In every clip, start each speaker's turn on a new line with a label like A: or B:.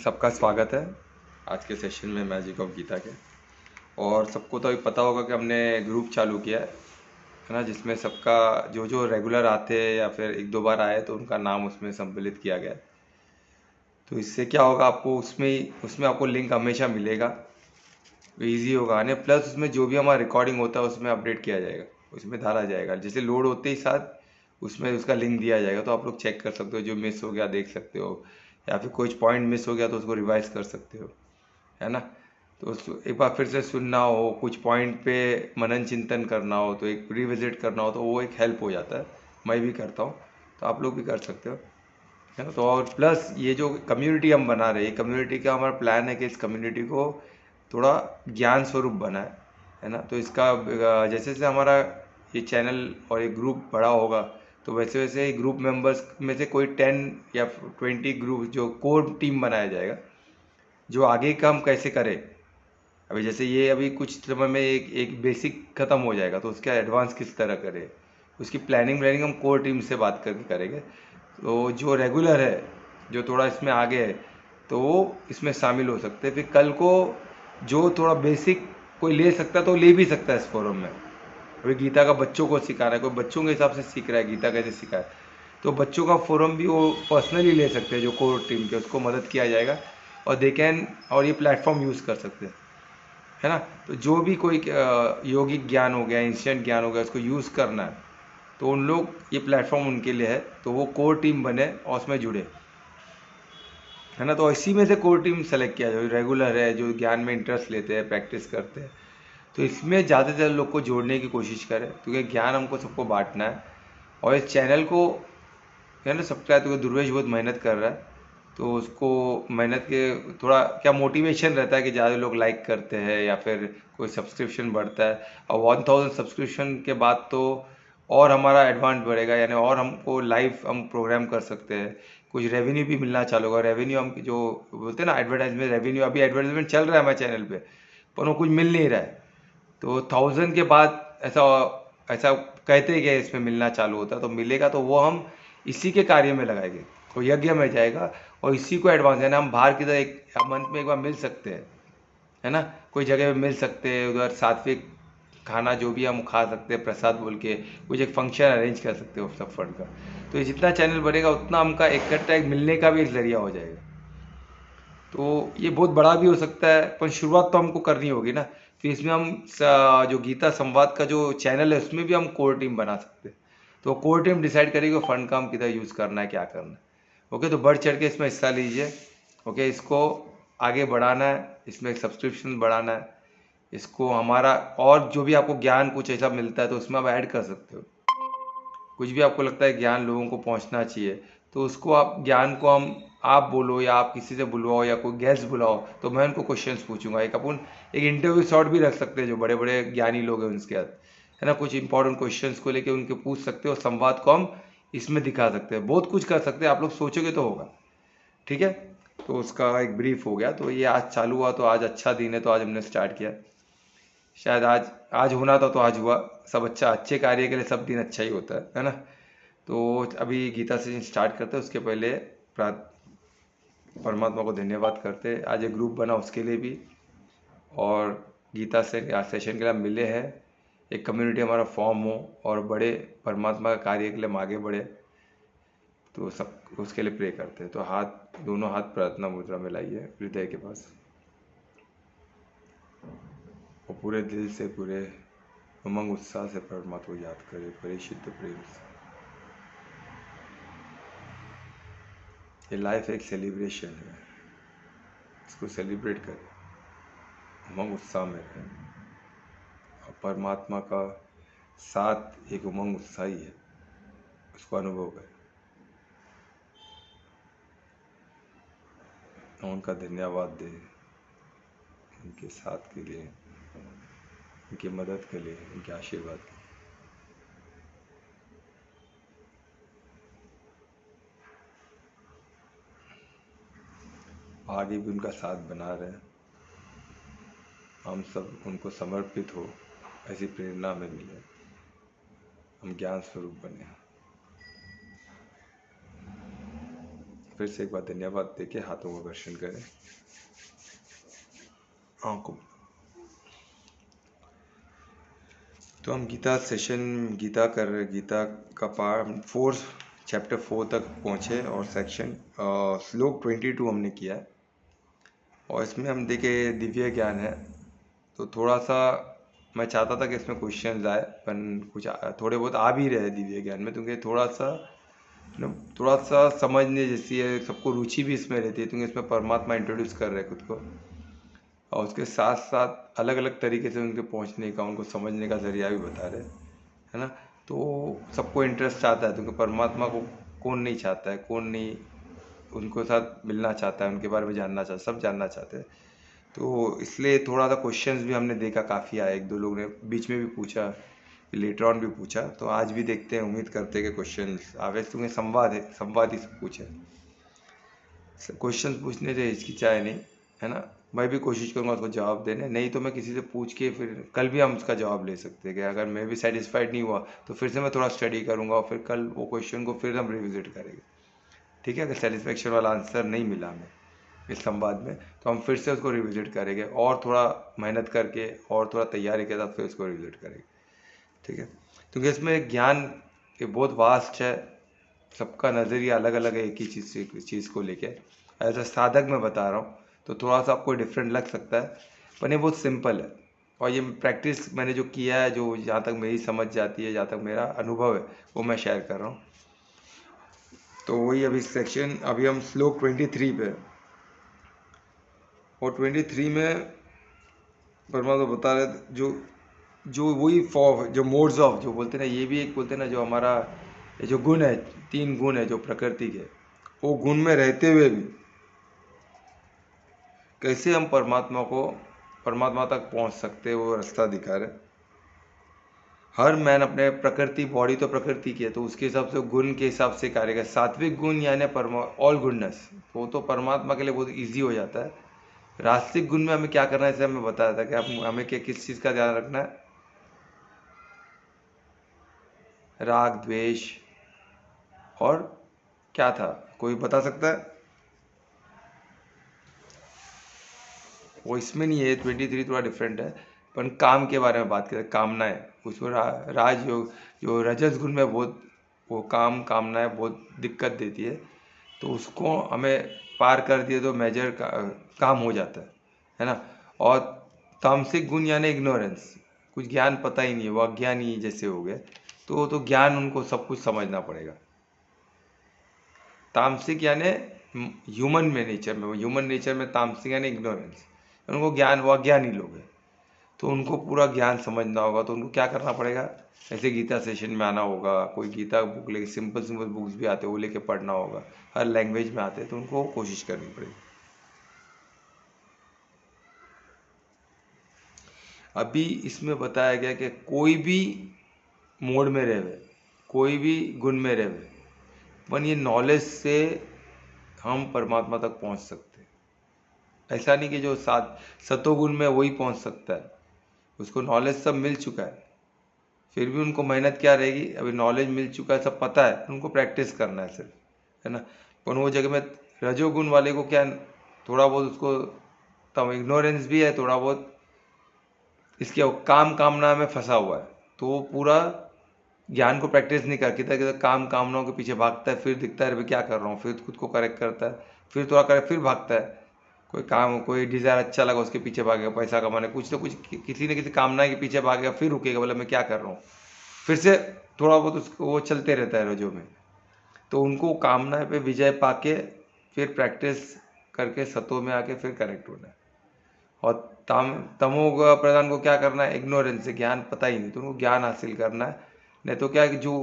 A: सबका स्वागत है आज के सेशन में मैजिक ऑफ गीता के। और सबको तो अभी पता होगा कि हमने ग्रुप चालू किया है ना, जिसमें सबका जो जो रेगुलर आते हैं या फिर एक दो बार आए तो उनका नाम उसमें सम्मिलित किया गया है। तो इससे क्या होगा, आपको उसमें आपको लिंक हमेशा मिलेगा, इजी होगा आने। प्लस उसमें जो भी हमारा रिकॉर्डिंग होता है उसमें अपडेट किया जाएगा, उसमें डाला जाएगा। जैसे लोड होते ही साथ उसमें उसका लिंक दिया जाएगा, तो आप लोग चेक कर सकते हो, जो मिस हो गया देख सकते हो, या फिर कुछ पॉइंट मिस हो गया तो उसको रिवाइज कर सकते हो, है ना। तो एक बार फिर से सुनना हो, कुछ पॉइंट पे मनन चिंतन करना हो, तो एक रिविजिट करना हो, तो वो एक हेल्प हो जाता है। मैं भी करता हूँ, तो आप लोग भी कर सकते हो, है ना। तो और प्लस ये जो कम्युनिटी हम बना रहे हैं, कम्युनिटी का हमारा प्लान है कि इस कम्युनिटी को थोड़ा ज्ञान स्वरूप बनाए, है ना। तो इसका जैसे जैसे हमारा ये चैनल और ये ग्रुप बड़ा होगा, तो वैसे वैसे ग्रुप मेंबर्स में से कोई 10 या 20 ग्रुप जो कोर टीम बनाया जाएगा, जो आगे काम कैसे करें। अभी जैसे ये अभी कुछ समय में एक एक बेसिक ख़त्म हो जाएगा, तो उसका एडवांस किस तरह करें, उसकी प्लानिंग हम कोर टीम से बात करके करेंगे। तो जो रेगुलर है, जो थोड़ा इसमें आगे है, तो वो इसमें शामिल हो सकते हैं। फिर कल को जो थोड़ा बेसिक कोई ले सकता है तो ले भी सकता है इस फोरम में। अभी गीता का बच्चों को सिखा रहा है, कोई बच्चों के हिसाब से सीख रहा है गीता कैसे सिखाए, तो बच्चों का फोरम भी वो पर्सनली ले सकते हैं, जो कोर टीम के, उसको मदद किया जाएगा और दे कैन, और ये प्लेटफॉर्म यूज़ कर सकते हैं, है ना। तो जो भी कोई यौगिक ज्ञान हो गया, इंस्टेंट ज्ञान हो गया, उसको यूज़ करना है, तो उन लोग, ये प्लेटफॉर्म उनके लिए है, तो वो कोर टीम बने और उसमें जुड़े, है ना। तो इसी में से कोर टीम सेलेक्ट किया जाए, रेगुलर है, जो ज्ञान में इंटरेस्ट लेते हैं, प्रैक्टिस करते हैं। तो इसमें ज़्यादा से ज़्यादा लोग को जोड़ने की कोशिश करें, क्योंकि ज्ञान हमको सबको बांटना है। और इस चैनल को, है ना, सब्सक्राइब, तो दुर्वेश बहुत मेहनत कर रहा है, तो उसको मेहनत के थोड़ा क्या मोटिवेशन रहता है कि ज़्यादा लोग लाइक करते हैं या फिर कोई सब्सक्रिप्शन बढ़ता है। और 1000 सब्सक्रिप्शन के बाद तो और हमारा एडवांस बढ़ेगा, यानी और हमको लाइव हम प्रोग्राम कर सकते हैं, कुछ रेवेन्यू भी मिलना चालू होगा। रेवेन्यू हम जो बोलते हैं ना, एडवर्टाइजमेंट रेवेन्यू, अभी एडवर्टाइजमेंट चल रहा है हमारे चैनल पे, पर वो कुछ मिल नहीं रहा है। तो 1000 के बाद ऐसा ऐसा कहते हैं कि इसमें मिलना चालू होता है, तो मिलेगा, तो वो हम इसी के कार्य में लगाएंगे, तो यज्ञ में जाएगा। और इसी को एडवांस, है ना, हम बाहर की तरह एक मंथ में एक बार मिल सकते हैं, है ना, कोई जगह पे मिल सकते हैं, उधर सात्विक खाना जो भी हम खा सकते हैं, प्रसाद बोल के कुछ एक फंक्शन अरेंज कर सकते हो सब फंड का। तो ये जितना चैनल बढ़ेगा उतना हमका इकट्ठा एक मिलने का भी एक जरिया हो जाएगा। तो ये बहुत बड़ा भी हो सकता है, पर शुरुआत तो हमको करनी होगी ना। तो इसमें हम जो गीता संवाद का जो चैनल है उसमें भी हम कोर टीम बना सकते हैं। तो कोर टीम डिसाइड करेगी फंड का हम किधर यूज़ करना है, क्या करना है। ओके, तो बढ़ चढ़ के इसमें हिस्सा लीजिए। ओके, इसको आगे बढ़ाना है, इसमें एक सब्सक्रिप्शन बढ़ाना है, इसको हमारा और जो भी आपको ज्ञान कुछ ऐसा मिलता है तो उसमें आप ऐड कर सकते हो। कुछ भी आपको लगता है ज्ञान लोगों को पहुंचना चाहिए, तो उसको आप ज्ञान को हम, आप बोलो या आप किसी से बुलवाओ या कोई गेस्ट बुलाओ, तो मैं उनको क्वेश्चंस पूछूंगा। एक अपन एक इंटरव्यू शॉट भी रख सकते हैं, जो बड़े बड़े ज्ञानी लोग हैं उनके साथ, है ना, कुछ इंपॉर्टेंट क्वेश्चंस को लेके उनके पूछ सकते हो। संवाद को हम इसमें दिखा सकते हैं, बहुत कुछ कर सकते हैं, आप लोग सोचोगे तो होगा। ठीक है, तो उसका एक ब्रीफ हो गया। तो ये आज चालू हुआ, तो आज अच्छा दिन है, तो आज हमने स्टार्ट किया। शायद आज आज होना था तो आज हुआ। सब अच्छा, अच्छे कार्य के लिए सब दिन अच्छा ही होता है ना। तो अभी गीता से स्टार्ट करते हैं, उसके पहले परमात्मा को धन्यवाद करते। आज एक ग्रुप बना उसके लिए भी, और गीता से आज सेशन के लिए हम मिले हैं, एक कम्युनिटी हमारा फॉर्म हो और बड़े परमात्मा का कार्य के लिए हम आगे बढ़े, तो सब उसके लिए प्रे करते हैं। तो हाथ, दोनों हाथ प्रार्थना मुद्रा में लाइए हृदय के पास, और पूरे दिल से, पूरे उमंग उत्साह से परमात्मा को याद करें, परिशुद्ध प्रेम से। ये लाइफ एक सेलिब्रेशन है, इसको सेलिब्रेट करें, उमंग उत्साह में रहें। और परमात्मा का साथ एक उमंग उत्साह ही है, उसको अनुभव करें। और उनका धन्यवाद दें, उनके साथ के लिए, उनकी मदद के लिए, उनके आशीर्वाद के लिए। आगे भी उनका साथ बना रहे, हम सब उनको समर्पित हो, ऐसी प्रेरणा में मिले, हम ज्ञान स्वरूप बने। फिर से एक बार धन्यवाद देके हाथों का दर्शन करें, आंखों। तो हम गीता कर रहे, गीता का पार्ट 4 चैप्टर 4 तक पहुँचे और सेक्शन श्लोक 22 हमने किया है। और इसमें हम देखे दिव्य ज्ञान है, तो थोड़ा सा मैं चाहता था कि इसमें क्वेश्चन आए, पर कुछ थोड़े बहुत आ भी रहे दिव्य ज्ञान में, क्योंकि थोड़ा सा समझने जैसी है, सबको रुचि भी इसमें रहती है, क्योंकि इसमें परमात्मा इंट्रोड्यूस कर रहे हैं खुद को, और उसके साथ साथ अलग अलग तरीके से उनके पहुंचने का, उनको समझने का जरिया भी बता रहे, है ना। तो सबको इंटरेस्ट आता है, क्योंकि परमात्मा को कौन नहीं चाहता है, कौन नहीं उनको साथ मिलना चाहता है, उनके बारे में जानना चाहता है, सब जानना चाहते हैं। तो इसलिए थोड़ा सा क्वेश्चंस भी हमने देखा काफ़ी आए, एक दो लोग ने बीच में भी पूछा, लेटर ऑन भी पूछा, तो आज भी देखते हैं, उम्मीद करते हैं कि क्वेश्चंस आवे, क्योंकि संवाद है, संवाद ही सब कुछ है। क्वेश्चन पूछने से हिचकिचाए नहीं, है ना। मैं भी कोशिश करूँगा उसको जवाब देने, नहीं तो मैं किसी से पूछ के फिर कल भी हम उसका जवाब ले सकते हैं कि अगर मैं भी सेटिस्फाइड नहीं हुआ तो फिर से मैं थोड़ा स्टडी करूँगा और फिर कल वो क्वेश्चन को फिर हम रिविजिट करेंगे, ठीक है। अगर सेटिस्फेक्शन वाला आंसर नहीं मिला हमें इस संवाद में, तो हम फिर से उसको रिविजिट करेंगे और थोड़ा मेहनत करके और थोड़ा तैयारी के साथ फिर उसको रिविजिट करेंगे, ठीक है। क्योंकि इसमें ज्ञान ये बहुत वास्ट है, सबका नज़रिया अलग अलग है एक ही चीज़ को लेके। एज अ साधक मैं बता रहा हूँ, तो थोड़ा सा आपको डिफरेंट लग सकता है, पर ये बहुत सिंपल है। और ये प्रैक्टिस मैंने जो किया है, जो जहाँ तक मेरी समझ जाती है, जहाँ तक मेरा अनुभव है, वो मैं शेयर कर रहा हूँ। तो वही अभी सेक्शन, अभी हम श्लोक 23 पे, और 23 में परमात्मा बता रहे जो जो वही फॉर्म, जो मोड्स ऑफ, जो बोलते हैं ना, ये भी एक बोलते हैं ना, जो हमारा ये जो गुण है, 3 गुण है जो प्रकृति के, वो गुण में रहते हुए भी कैसे हम परमात्मा तक पहुंच सकते हैं, वो रास्ता दिखा रहे। हर मैन अपने प्रकृति, बॉडी तो प्रकृति की है, तो उसके हिसाब से गुण के हिसाब से कार्य कर। सात्विक गुण यानी ऑल गुडनेस, वो तो परमात्मा के लिए बहुत ईजी हो जाता है। रास्तिक गुण में हमें क्या करना है, इसे हमें बताया था कि हमें किस चीज़ का ध्यान रखना है, राग द्वेष, और क्या था, कोई बता सकता है? वो इसमें नहीं है, 23 थोड़ा डिफरेंट है, पर काम के बारे में बात करें, कामनाएं, उसमें राजयोग, जो रजस गुण में बहुत वो कामनाएं बहुत दिक्कत देती है, तो उसको हमें पार कर दिए तो मेजर काम हो जाता है ना। और तामसिक गुण यानी इग्नोरेंस, कुछ ज्ञान पता ही नहीं है, वो अज्ञानी जैसे हो गए, तो ज्ञान उनको सब कुछ समझना पड़ेगा। तामसिक यानी ह्यूमन नेचर में तामसिक यानी इग्नोरेंस, उनको ज्ञान, वो अज्ञानी लोग हैं, तो उनको पूरा ज्ञान समझना होगा। तो उनको क्या करना पड़ेगा, ऐसे गीता सेशन में आना होगा, कोई गीता बुक लेके, सिंपल बुक्स भी आते हैं वो लेके पढ़ना होगा, हर लैंग्वेज में आते हैं, तो उनको कोशिश करनी पड़ेगी। अभी इसमें बताया गया कि कोई भी मोड में रहे, कोई भी गुण में रहे, पर ये नॉलेज से हम परमात्मा तक पहुंच सकते हैं। ऐसा नहीं कि जो सतोगुण में वही पहुंच सकता है, उसको नॉलेज सब मिल चुका है, फिर भी उनको मेहनत क्या रहेगी, अभी नॉलेज मिल चुका है, सब पता है, उनको प्रैक्टिस करना है सिर्फ, है ना। पर वो जगह में रजोगुण वाले को क्या, थोड़ा बहुत उसको तब इग्नोरेंस भी है, थोड़ा बहुत इसके कामना में फंसा हुआ है, तो वो पूरा ज्ञान को प्रैक्टिस नहीं करता, कामनाओं के पीछे भागता है, फिर दिखता है क्या कर रहा हूँ, फिर खुद को करेक्ट करता है, फिर थोड़ा करे, फिर भागता है, कोई डिज़ायर अच्छा लगा उसके पीछे भागेगा, पैसा कमाने, कुछ तो कुछ किसी न किसी कामना के पीछे भागेगा, फिर रुकेगा, बोला मैं क्या कर रहा हूँ, फिर से थोड़ा बहुत उसको वो चलते रहता है रजों में। तो उनको कामना पे विजय पाके फिर प्रैक्टिस करके सतों में आके फिर करेक्ट होना है। और तमो प्रधान को क्या करना है, इग्नोरेंस से, ज्ञान पता ही नहीं, तो उनको ज्ञान हासिल करना है। नहीं तो क्या है कि जो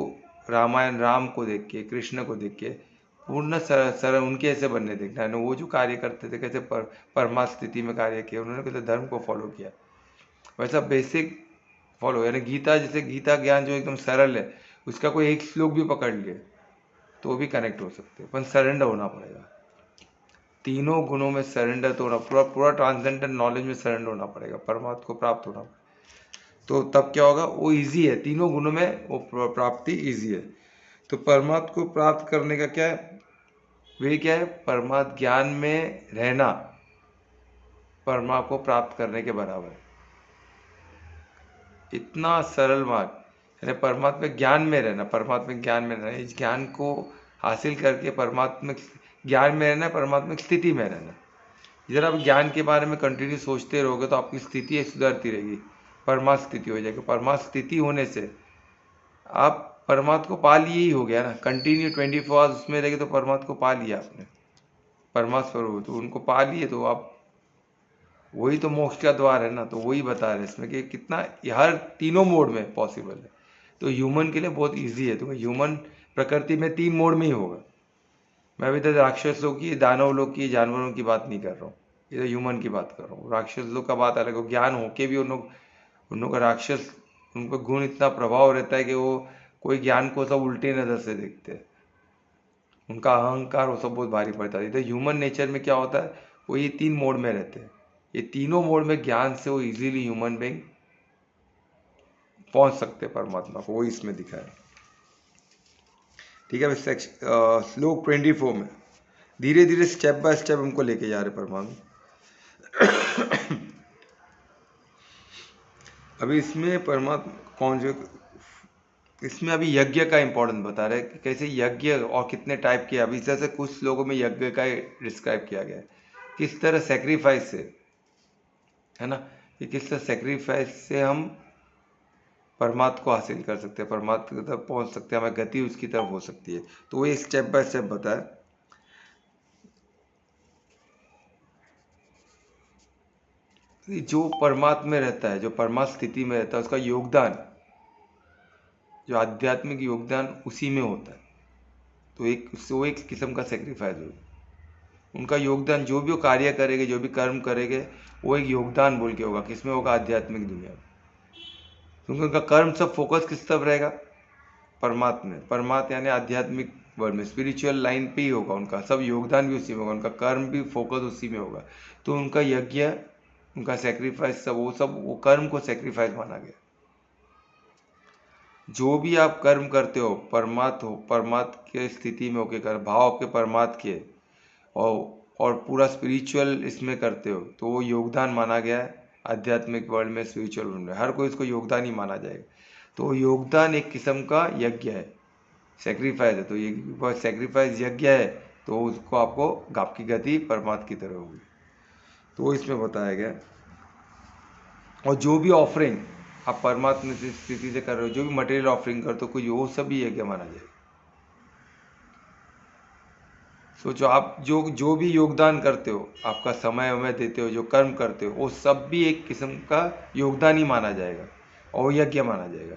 A: रामायण, राम को देख के, कृष्ण को देख के पूर्ण सरल उनके ऐसे बनने देखना है। वो जो कार्य करते थे, कैसे परमा स्थिति में कार्य किया उन्होंने, कैसे धर्म को फॉलो किया, वैसा बेसिक फॉलो। यानी गीता, जैसे गीता ज्ञान जो एकदम सरल है, उसका कोई एक श्लोक भी पकड़ लिए तो भी कनेक्ट हो सकते हैं, पर सरेंडर होना पड़ेगा, तीनों गुणों में सरेंडर तो होना, पूरा ट्रांसेंडेंटल नॉलेज में सरेंडर होना पड़ेगा, परमात्मा को प्राप्त होना पड़ेगा। तो तब क्या होगा, वो इजी है, तीनों गुणों में वो प्राप्ति इजी है। तो परमात्मा को प्राप्त करने का क्या है, वे क्या है, परमात्म ज्ञान में रहना परमा को प्राप्त करने के बराबर है। इतना सरल मार्ग, यानी परमात्मा ज्ञान में रहना, परमात्मा ज्ञान में रहना, इस ज्ञान को हासिल करके परमात्मा ज्ञान में रहना, परमात्मा की स्थिति में रहना। इधर आप ज्ञान के बारे में कंटिन्यू सोचते रहोगे तो आपकी स्थिति सुधरती रहेगी, परमात्म स्थिति हो जाएगी। परमात्म स्थिति होने से आप परमात्मा को पा लिए ही हो गया ना, कंटिन्यू 24 आवर्स उसमें रहेंगे तो परमात्मा को पा लिया आपने, परमात्मा स्वरूप, तो उनको पा लिए तो आप, वही तो मोक्ष का द्वार है ना। तो वही बता रहे हैं इसमें कि कितना हर तीनों मोड में पॉसिबल है। तो ह्यूमन के लिए बहुत इजी है, तो ह्यूमन प्रकृति में 3 मोड में ही होगा। मैं अभी तक राक्षसों की, दानव लोग की, जानवरों की बात नहीं कर रहा हूँ, ये तो ह्यूमन की बात कर रहा हूँ। राक्षस लोग का बात अलग हो, ज्ञान होके भी उन लोग का राक्षस, उनको गुण इतना प्रभाव रहता है कि वो कोई ज्ञान को सब उल्टे नज़र से देखते हैं, उनका अहंकार वो सब बहुत भारी पड़ता है। तो ह्यूमन नेचर में क्या होता है, वो ये 3 मोड में रहते हैं। ये तीनों मोड में ज्ञान से वो इजीली ह्यूमन बीइंग पहुंच सकते हैं परमात्मा को, वो इसमें दिखा है। ठीक है, श्लोक 24 में धीरे धीरे स्टेप बाय स्टेप हमको लेके जा रहे परमात्मा। अभी इसमें परमात्मा कौन जो, इसमें अभी यज्ञ का इंपॉर्टेंस बता रहे हैं कि कैसे यज्ञ और कितने टाइप के। अभी जैसे कुछ लोगों में यज्ञ का डिस्क्राइब किया गया है, किस तरह सेक्रीफाइस से, है ना, कि किस तरह सेक्रीफाइस से हम परमात्मा को हासिल कर सकते हैं, परमात्मा की तरफ पहुंच सकते हैं, हमें गति उसकी तरफ हो सकती है। तो वो स्टेप बाय स्टेप बताया। जो परमात्मा में रहता है, जो परमात्मा स्थिति में रहता है, उसका योगदान, जो आध्यात्मिक योगदान उसी में होता है। तो वो एक किस्म का सेक्रीफाइस होगा। उनका योगदान, जो भी वो कार्य करेंगे, जो भी कर्म करेंगे, वो एक योगदान बोल के होगा। किसमें होगा, आध्यात्मिक दुनिया में। क्योंकि उनका कर्म सब फोकस किस तरफ रहेगा, परमात्मा में, परमात्मा यानी आध्यात्मिक वर्ल्ड में, स्पिरिचुअल लाइन पे ही होगा। उनका सब योगदान भी उसी में होगा, उनका कर्म भी फोकस उसी में होगा। तो उनका यज्ञ, उनका सेक्रीफाइस, सब वो कर्म को सेक्रीफाइस माना गया। जो भी आप कर्म करते हो, परमात्मा के स्थिति में होके कर, भाव के परमात्मा के, और पूरा स्पिरिचुअल इसमें करते हो, तो वो योगदान माना गया है। आध्यात्मिक वर्ल्ड में, स्पिरिचुअल वर्ल्ड में, हर कोई इसको योगदान ही माना जाएगा। तो योगदान एक किस्म का यज्ञ है, सेक्रीफाइस है। तो ये सेक्रीफाइस यज्ञ है, तो उसको आपको आपकी गति परमात्मा की तरह होगी। तो इसमें बताया गया। और जो भी ऑफरिंग आप परमात्मा की स्थिति से कर रहे हो, जो भी मटेरियल ऑफरिंग करते हो, कोई वो सभी यज्ञ माना जाएगा। सोचो, आप जो भी योगदान करते हो, आपका समय वमय देते हो, जो कर्म करते हो, वो सब भी एक किस्म का योगदान ही माना जाएगा और यज्ञ माना जाएगा।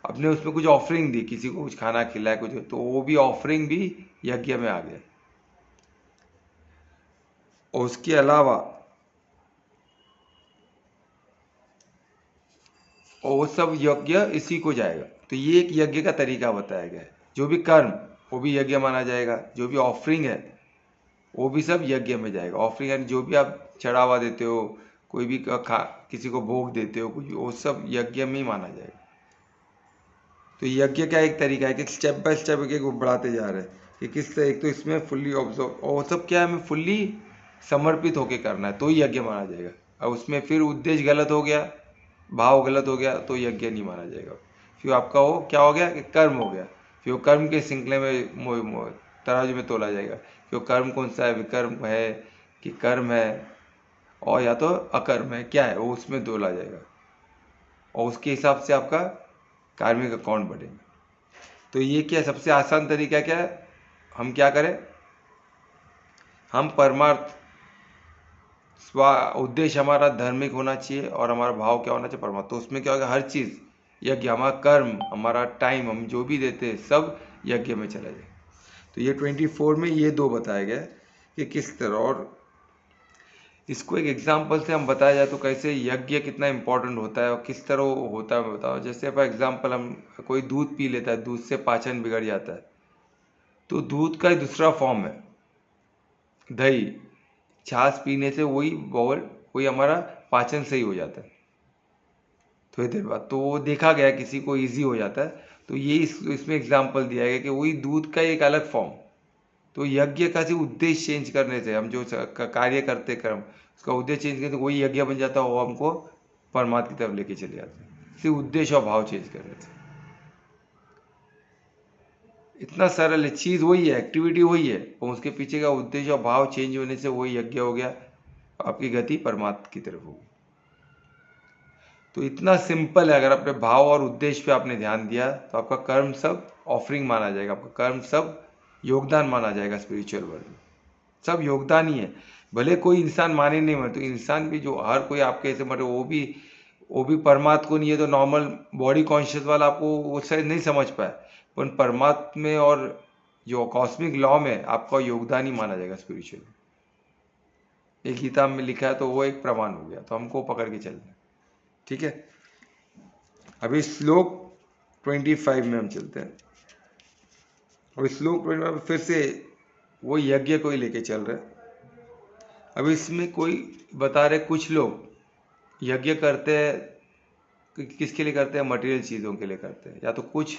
A: आपने उसमें कुछ ऑफरिंग दी, किसी को कुछ खाना खिलाया कुछ, तो वो भी ऑफरिंग भी यज्ञ में आ गया। और उसके अलावा और वो सब यज्ञ इसी को जाएगा। तो ये एक यज्ञ का तरीका बताया गया है। जो भी कर्म, वो भी यज्ञ माना जाएगा। जो भी ऑफरिंग है, वो भी सब यज्ञ में जाएगा। ऑफरिंग यानी जो भी आप चढ़ावा देते हो, कोई भी किसी को भोग देते हो कुछ, वो सब यज्ञ में ही माना जाएगा। तो यज्ञ का एक तरीका है कि स्टेप बाय स्टेप एक बढ़ाते जा रहे हैं कि किस तरह। एक तो इसमें फुल्ली ऑब्जर्व, और वो सब क्या है, हमें फुल्ली समर्पित होकर करना है, तो ही यज्ञ माना जाएगा। और उसमें फिर उद्देश्य गलत हो गया, भाव गलत हो गया, तो यज्ञ नहीं माना जाएगा। फिर आपका वो क्या हो गया कि कर्म हो गया। फिर वो कर्म के श्रृंखले में तराजू में तोला जाएगा कि वो कर्म कौन सा है, विकर्म है कि कर्म है, और या तो अकर्म है, क्या है वो, उसमें तोला जाएगा। और उसके हिसाब से आपका कार्मिक अकाउंट बढ़ेगा। तो ये क्या, सबसे आसान तरीका क्या है, हम क्या करें, हम परमार्थ, स्व उद्देश्य हमारा धार्मिक होना चाहिए, और हमारा भाव क्या होना चाहिए, परमात्मा। तो उसमें क्या होगा, हर चीज़ यज्ञ, हमारा कर्म, हमारा टाइम, हम जो भी देते हैं, सब यज्ञ में चला जाए। तो ये 24 में ये 2 बताया गया कि किस तरह। और इसको एक एग्जाम्पल से हम बताया जाए तो कैसे यज्ञ कितना इंपॉर्टेंट होता है और किस तरह होता है, बताओ। जैसे फॉर एग्जाम्पल, हम कोई दूध पी लेता है, दूध से पाचन बिगड़ जाता है, तो दूध का दूसरा फॉर्म है दही। छाछ पीने से वही हमारा पाचन सही हो जाता है थोड़ी देर बाद। तो वो देखा गया, किसी को इजी हो जाता है। तो ये इसमें एग्जाम्पल दिया गया कि वही दूध का एक अलग फॉर्म, तो यज्ञ का सिर्फ उद्देश्य चेंज करने से, हम जो कार्य करते कर्म उसका उद्देश्य चेंज करते वही यज्ञ बन जाता है, वो हमको परमात्मा की तरफ लेके चले जाते हैं, सिर्फ उद्देश्य और भाव चेंज करने से। इतना सरल है, चीज़ वही है, एक्टिविटी वही है, और उसके पीछे का उद्देश्य और भाव चेंज होने से वही यज्ञ हो गया, आपकी गति परमात्मा की तरफ होगी। तो इतना सिंपल है, अगर अपने भाव और उद्देश्य पे आपने ध्यान दिया तो आपका कर्म सब ऑफरिंग माना जाएगा, आपका कर्म सब योगदान माना जाएगा। स्पिरिचुअल वर्ल्ड में सब योगदान ही है, भले कोई इंसान माने नहीं माने, तो इंसान भी जो हर कोई आपके ऐसे मरे वो भी परमात्मा को नहीं है, तो नॉर्मल बॉडी कॉन्शियस वाला आपको वो शायद नहीं समझ पाए, पर परमात्मा में और जो कॉस्मिक लॉ में आपका योगदान ही माना जाएगा स्पिरिचुअल। एक गीता में लिखा है तो वो एक प्रमाण हो गया, तो हमको पकड़ के चलना। ठीक है, अभी श्लोक 25 में हम चलते हैं। अभी श्लोक 25 में फिर से वो यज्ञ को ही लेके चल रहे हैं। अभी इसमें कोई बता रहे, कुछ लोग यज्ञ करते हैं, किसके लिए करते हैं? मटेरियल चीज़ों के लिए करते हैं, या तो कुछ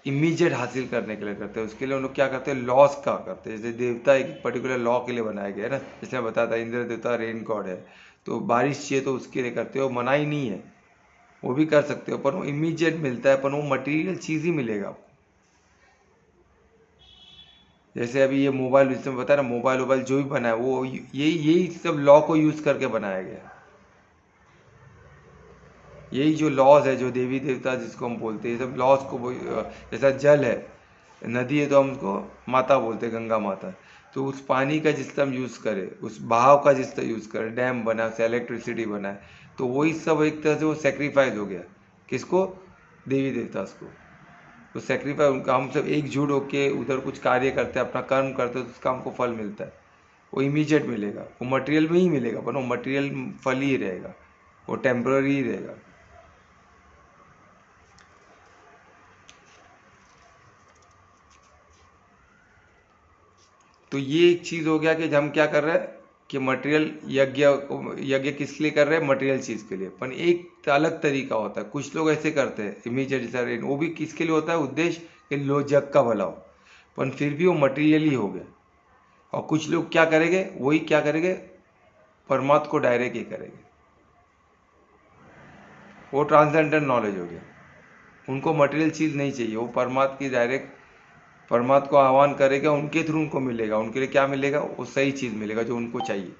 A: इमीडिएट हासिल करने के लिए करते हैं। उसके लिए उन लोग क्या करते हैं? लॉस का करते हैं। जैसे देवता एक पर्टिकुलर लॉ के लिए बनाया गया है ना, जैसे मैं बताया था इंद्र देवता रेन गॉड है, तो बारिश चाहिए तो उसके लिए करते हो, मनाही नहीं है, वो भी कर सकते हो, पर वो इमीडिएट मिलता है, पर वो मटेरियल चीज़ ही मिलेगा आपको। जैसे अभी ये मोबाइल जिसमें बता रहा, मोबाइल जो भी बना है वो यही सब लॉ को यूज़ करके बनाया गया है। यही जो लॉज है, जो देवी देवता जिसको हम बोलते हैं, ये सब लॉज को, जैसा जल है, नदी है तो हम उसको माता बोलते हैं, गंगा माता, तो उस पानी का जिस तरह हम यूज़ करें, उस बहाव का जिस तरह यूज़ करें, डैम बना, उससे इलेक्ट्रिसिटी बना है, तो वही सब एक तरह से वो सेक्रीफाइस हो गया। किसको? देवी देवता को। तो सेक्रीफाइस उनका, हम सब एकजुट होके उधर कुछ कार्य करते हैं, अपना कर्म करते हैं, तो उसका हमको फल मिलता है, वो इमीडिएट मिलेगा, वो मटेरियल में ही मिलेगा, पर वो मटेरियल फल ही रहेगा, वो टेम्पररी ही रहेगा। तो ये एक चीज़ हो गया कि हम क्या कर रहे हैं कि मटेरियल यज्ञ किस लिए कर रहे हैं? मटेरियल चीज़ के लिए। पर एक अलग तरीका होता है, कुछ लोग ऐसे करते हैं इमीडिएट जैसा रेन, वो भी किसके लिए होता है? उद्देश्य कि लो जग का भला हो, पर फिर भी वो मटेरियल ही हो गया। और कुछ लोग क्या करेंगे? वही क्या करेंगे? परमात्मा को डायरेक्ट ही करेंगे, वो ट्रांसेंडेंटल नॉलेज हो गया, उनको मटेरियल चीज़ नहीं चाहिए, वो परमात्मा की डायरेक्ट परमात्मा को आह्वान करेगा, उनके थ्रू उनको मिलेगा, उनके लिए क्या मिलेगा? वो सही चीज़ मिलेगा जो उनको चाहिए।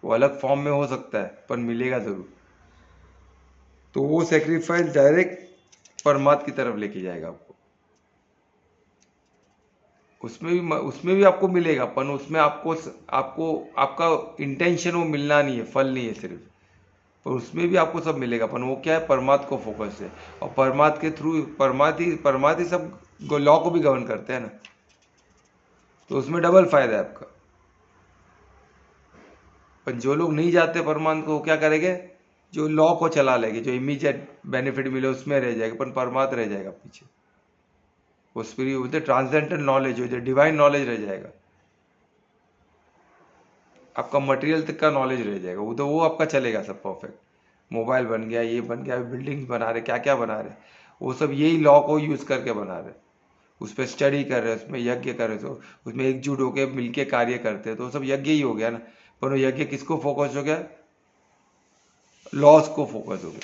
A: वो अलग फॉर्म में हो सकता है, पर मिलेगा ज़रूर। तो वो सेक्रीफाइस डायरेक्ट परमात्मा की तरफ लेके जाएगा आपको। उसमें भी आपको मिलेगा, पर उसमें आपको आपका इंटेंशन वो मिलना नहीं है, फल नहीं है सिर्फ, पर उसमें भी आपको सब मिलेगा, पर वो क्या है? परमात्मा को फोकस है, और परमात्मा के थ्रू परमात्मा ही सब लॉ को भी गवर्न करते हैं ना, तो उसमें डबल फायदा है आपका। पर जो लोग नहीं जाते परमात्मा को, क्या करेंगे? जो लॉ को चला लेंगे, जो इमीडिएट बेनिफिट मिले उसमें रह जाएगा, पर परमात्मा रह जाएगा पीछे, वो स्पिरिट बोलते ट्रांसेंडेंटल नॉलेज हो जाए, डिवाइन नॉलेज रह जाएगा, आपका मटेरियल तक का नॉलेज रह जाएगा, वो तो वो आपका चलेगा सब परफेक्ट। मोबाइल बन गया, ये बन गया, बिल्डिंग्स बना रहे, क्या क्या बना रहे, वो सब यही लॉ को यूज़ करके बना रहे, उस पर स्टडी कर रहे हैं, उसमें यज्ञ कर रहे, तो उसमें एकजुट होकर मिलके कार्य करते हैं, तो सब यज्ञ ही हो गया ना। पर वो यज्ञ किसको फोकस हो गया? लॉज को फोकस हो गया।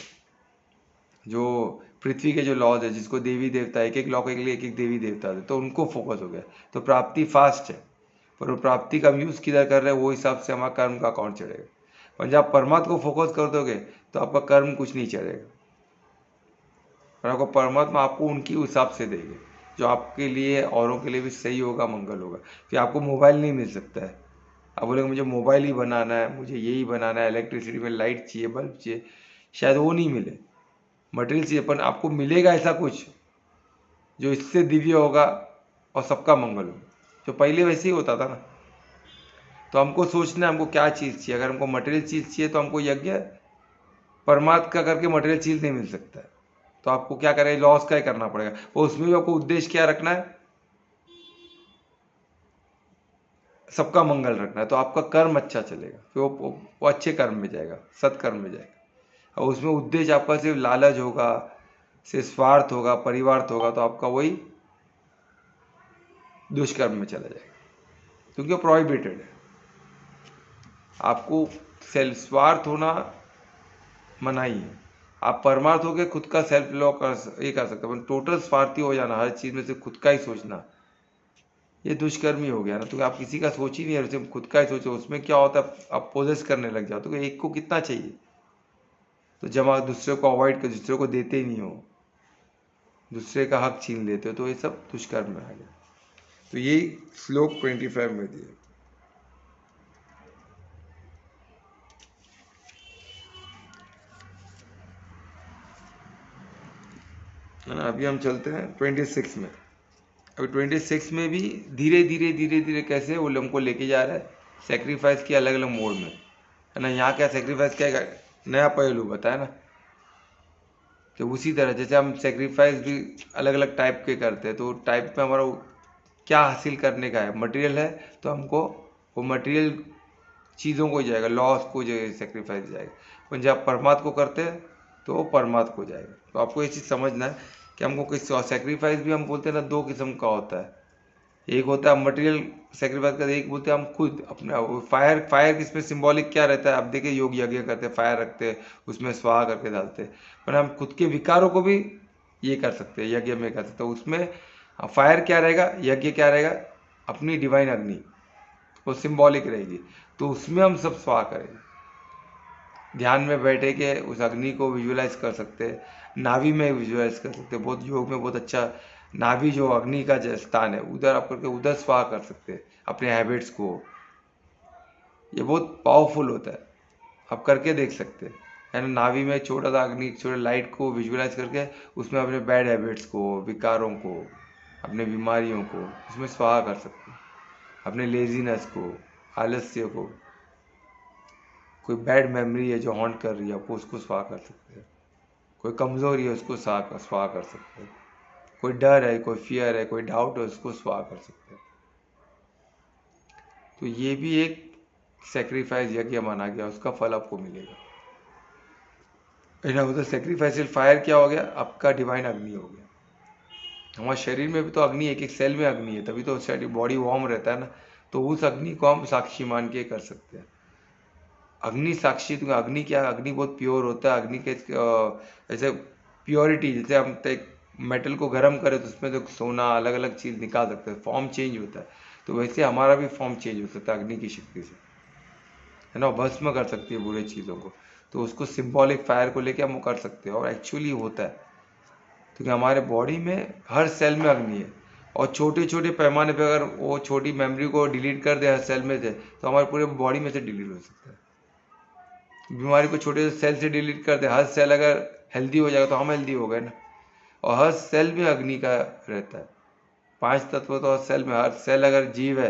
A: जो पृथ्वी के जो लॉज है, जिसको देवी देवता, एक एक लॉ के लिए एक एक देवी देवता थे, तो उनको फोकस हो गया, तो प्राप्ति फास्ट है, पर वो प्राप्ति का हम यूज़ किधर कर रहे हैं, वो हिसाब से हमारा कर्म का अकाउंट चढ़ेगा। पर जब परमात्मा को फोकस कर दोगे तो आपका कर्म कुछ नहीं चढ़ेगा, और आपको परमात्मा आपको उनकी हिसाब से देंगे, जो आपके लिए औरों के लिए भी सही होगा, मंगल होगा। फिर आपको मोबाइल नहीं मिल सकता है, आप बोलेंगे मुझे मोबाइल ही बनाना है, मुझे यही बनाना है, इलेक्ट्रिसिटी में लाइट चाहिए, बल्ब चाहिए, शायद वो नहीं मिले, मटेरियल चाहिए, पर आपको मिलेगा ऐसा कुछ जो इससे दिव्य होगा और सबका मंगल होगा, जो पहले वैसे ही होता था ना। तो हमको सोचना है हमको क्या चीज़ चाहिए। अगर हमको मटेरियल चीज़ चाहिए तो हमको यज्ञ परमात्मा का करके मटेरियल चीज़ नहीं मिल सकता है, तो आपको क्या करें? लॉस का ही करना पड़ेगा। और उसमें भी आपको उद्देश्य क्या रखना है? सबका मंगल रखना है, तो आपका कर्म अच्छा चलेगा, फिर वो अच्छे कर्म में जाएगा, सत्कर्म में जाएगा। और उसमें उद्देश्य आपका सिर्फ लालच होगा, सिर्फ स्वार्थ होगा, परिवार्थ होगा, तो आपका वही दुष्कर्म में चला जाएगा। क्योंकि वो प्रोहिबिटेड है। आपको सेल्फ स्वार्थ होना मनाही है। आप परमार्थ होकर खुद का सेल्फ लॉ ये कर सकते हो, टोटल स्वार्थी हो जाना, हर चीज में से खुद का ही सोचना, ये दुष्कर्मी हो गया ना। तो आप किसी का सोच ही नहीं रहे, खुद का ही सोचो। उसमें क्या होता है, आप पोजेस करने लग जाओ। तो एक को कितना चाहिए, तो जब आप दूसरे को अवॉइड कर, दूसरे को देते ही नहीं हो, दूसरे का हक छीन लेते हो, तो ये सब दुष्कर्म में आ गया। तो यही श्लोक 25 में दिया है ना। अभी हम चलते हैं 26 में। अभी 26 में भी धीरे धीरे धीरे धीरे कैसे वो हमको लेके जा रहा है सेक्रीफाइस के अलग अलग मोड में, है ना। यहाँ क्या सेक्रीफाइस क्या है, नया पहलू बताया ना, कि उसी तरह जैसे हम सेक्रीफाइस भी अलग अलग टाइप के करते हैं, तो टाइप में हमारा क्या हासिल करने का है, मटेरियल है, तो हमको वो मटेरियल चीज़ों को जाएगा, लॉस को जो सेक्रीफाइस जाएगा। पर जब परमात्मा को करते हैं तो वो परमात्मा को जाएगा। तो आपको ये चीज़ समझना है कि हमको किस सेक्रीफाइस भी हम बोलते हैं ना, दो किस्म का होता है। एक होता है मटेरियल सेक्रीफाइस करते, एक बोलते हैं हम खुद अपना फायर। फायर इसमें सिंबॉलिक क्या रहता है, आप देखिए योग यज्ञ करते हैं, फायर रखते हैं, उसमें स्वाहा करके डालते हैं। पर हम खुद के विकारों को भी ये कर सकते हैं, यज्ञ में कर सकते हैं। उसमें फायर क्या रहेगा, यज्ञ क्या रहेगा, अपनी डिवाइन अग्नि, वो सिंबॉलिक रहेगी। तो उसमें हम सब स्वाहा करेंगे, ध्यान में बैठे के उस अग्नि को विजुअलाइज कर सकते हैं, नाभि में विजुअलाइज कर सकते हैं। बहुत योग में बहुत अच्छा नाभि जो अग्नि का स्थान है, उधर आप करके उधर स्वाहा कर सकते हैं अपने हैबिट्स को। ये बहुत पावरफुल होता है, आप करके देख सकते हैं, है ना। नाभि में छोटा सा अग्नि, छोटे लाइट को विजुअलाइज करके उसमें अपने बैड हैबिट्स को, विकारों को, अपने बीमारियों को उसमें स्वाहा कर सकते हैं। अपने लेजीनेस को, आलस्य को, कोई बैड मेमोरी है जो हॉन्ट कर रही है आपको, उसको स्वाहा कर सकते हैं। कोई कमजोरी है उसको स्वाहा कर सकते हैं। कोई डर है, कोई फियर है, कोई डाउट है, उसको स्वाहा कर सकते हैं। तो ये भी एक सेक्रीफाइस यज्ञ माना गया, उसका फल आपको मिलेगा। उधर सेक्रीफाइसियल फायर क्या हो गया, आपका डिवाइन अग्नि हो गया। हमारे शरीर में भी तो अग्नि, एक एक सेल में अग्नि है, तभी तो बॉडी वार्म रहता है ना। तो उस अग्नि को हम साक्षी मान के कर सकते हैं। अग्नि साक्षी, तो अग्नि क्या है, अग्नि बहुत प्योर होता है। अग्नि के जैसे प्योरिटी, जैसे हम एक मेटल को गर्म करें तो उसमें तो सोना अलग अलग चीज़ निकाल सकते हैं, फॉर्म चेंज होता है। तो वैसे हमारा भी फॉर्म चेंज हो सकता है अग्नि की शक्ति से, है ना। भस्म कर सकती है बुरे चीज़ों को। तो उसको सिंबॉलिक फायर को लेके हम कर सकते हैं, और एक्चुअली होता है, क्योंकि हमारे बॉडी में हर सेल में अग्नि है। और छोटे छोटे पैमाने पे अगर वो छोटी मेमोरी को डिलीट कर दे हर सेल में से, तो हमारे पूरे बॉडी में से डिलीट हो सकता है। बीमारी को छोटे से सेल से डिलीट कर दे, हर सेल अगर हेल्दी हो जाएगा तो हम हेल्दी हो गए ना। और हर सेल में अग्नि का रहता है, 5 तत्व तो हर सेल में। हर सेल अगर जीव है,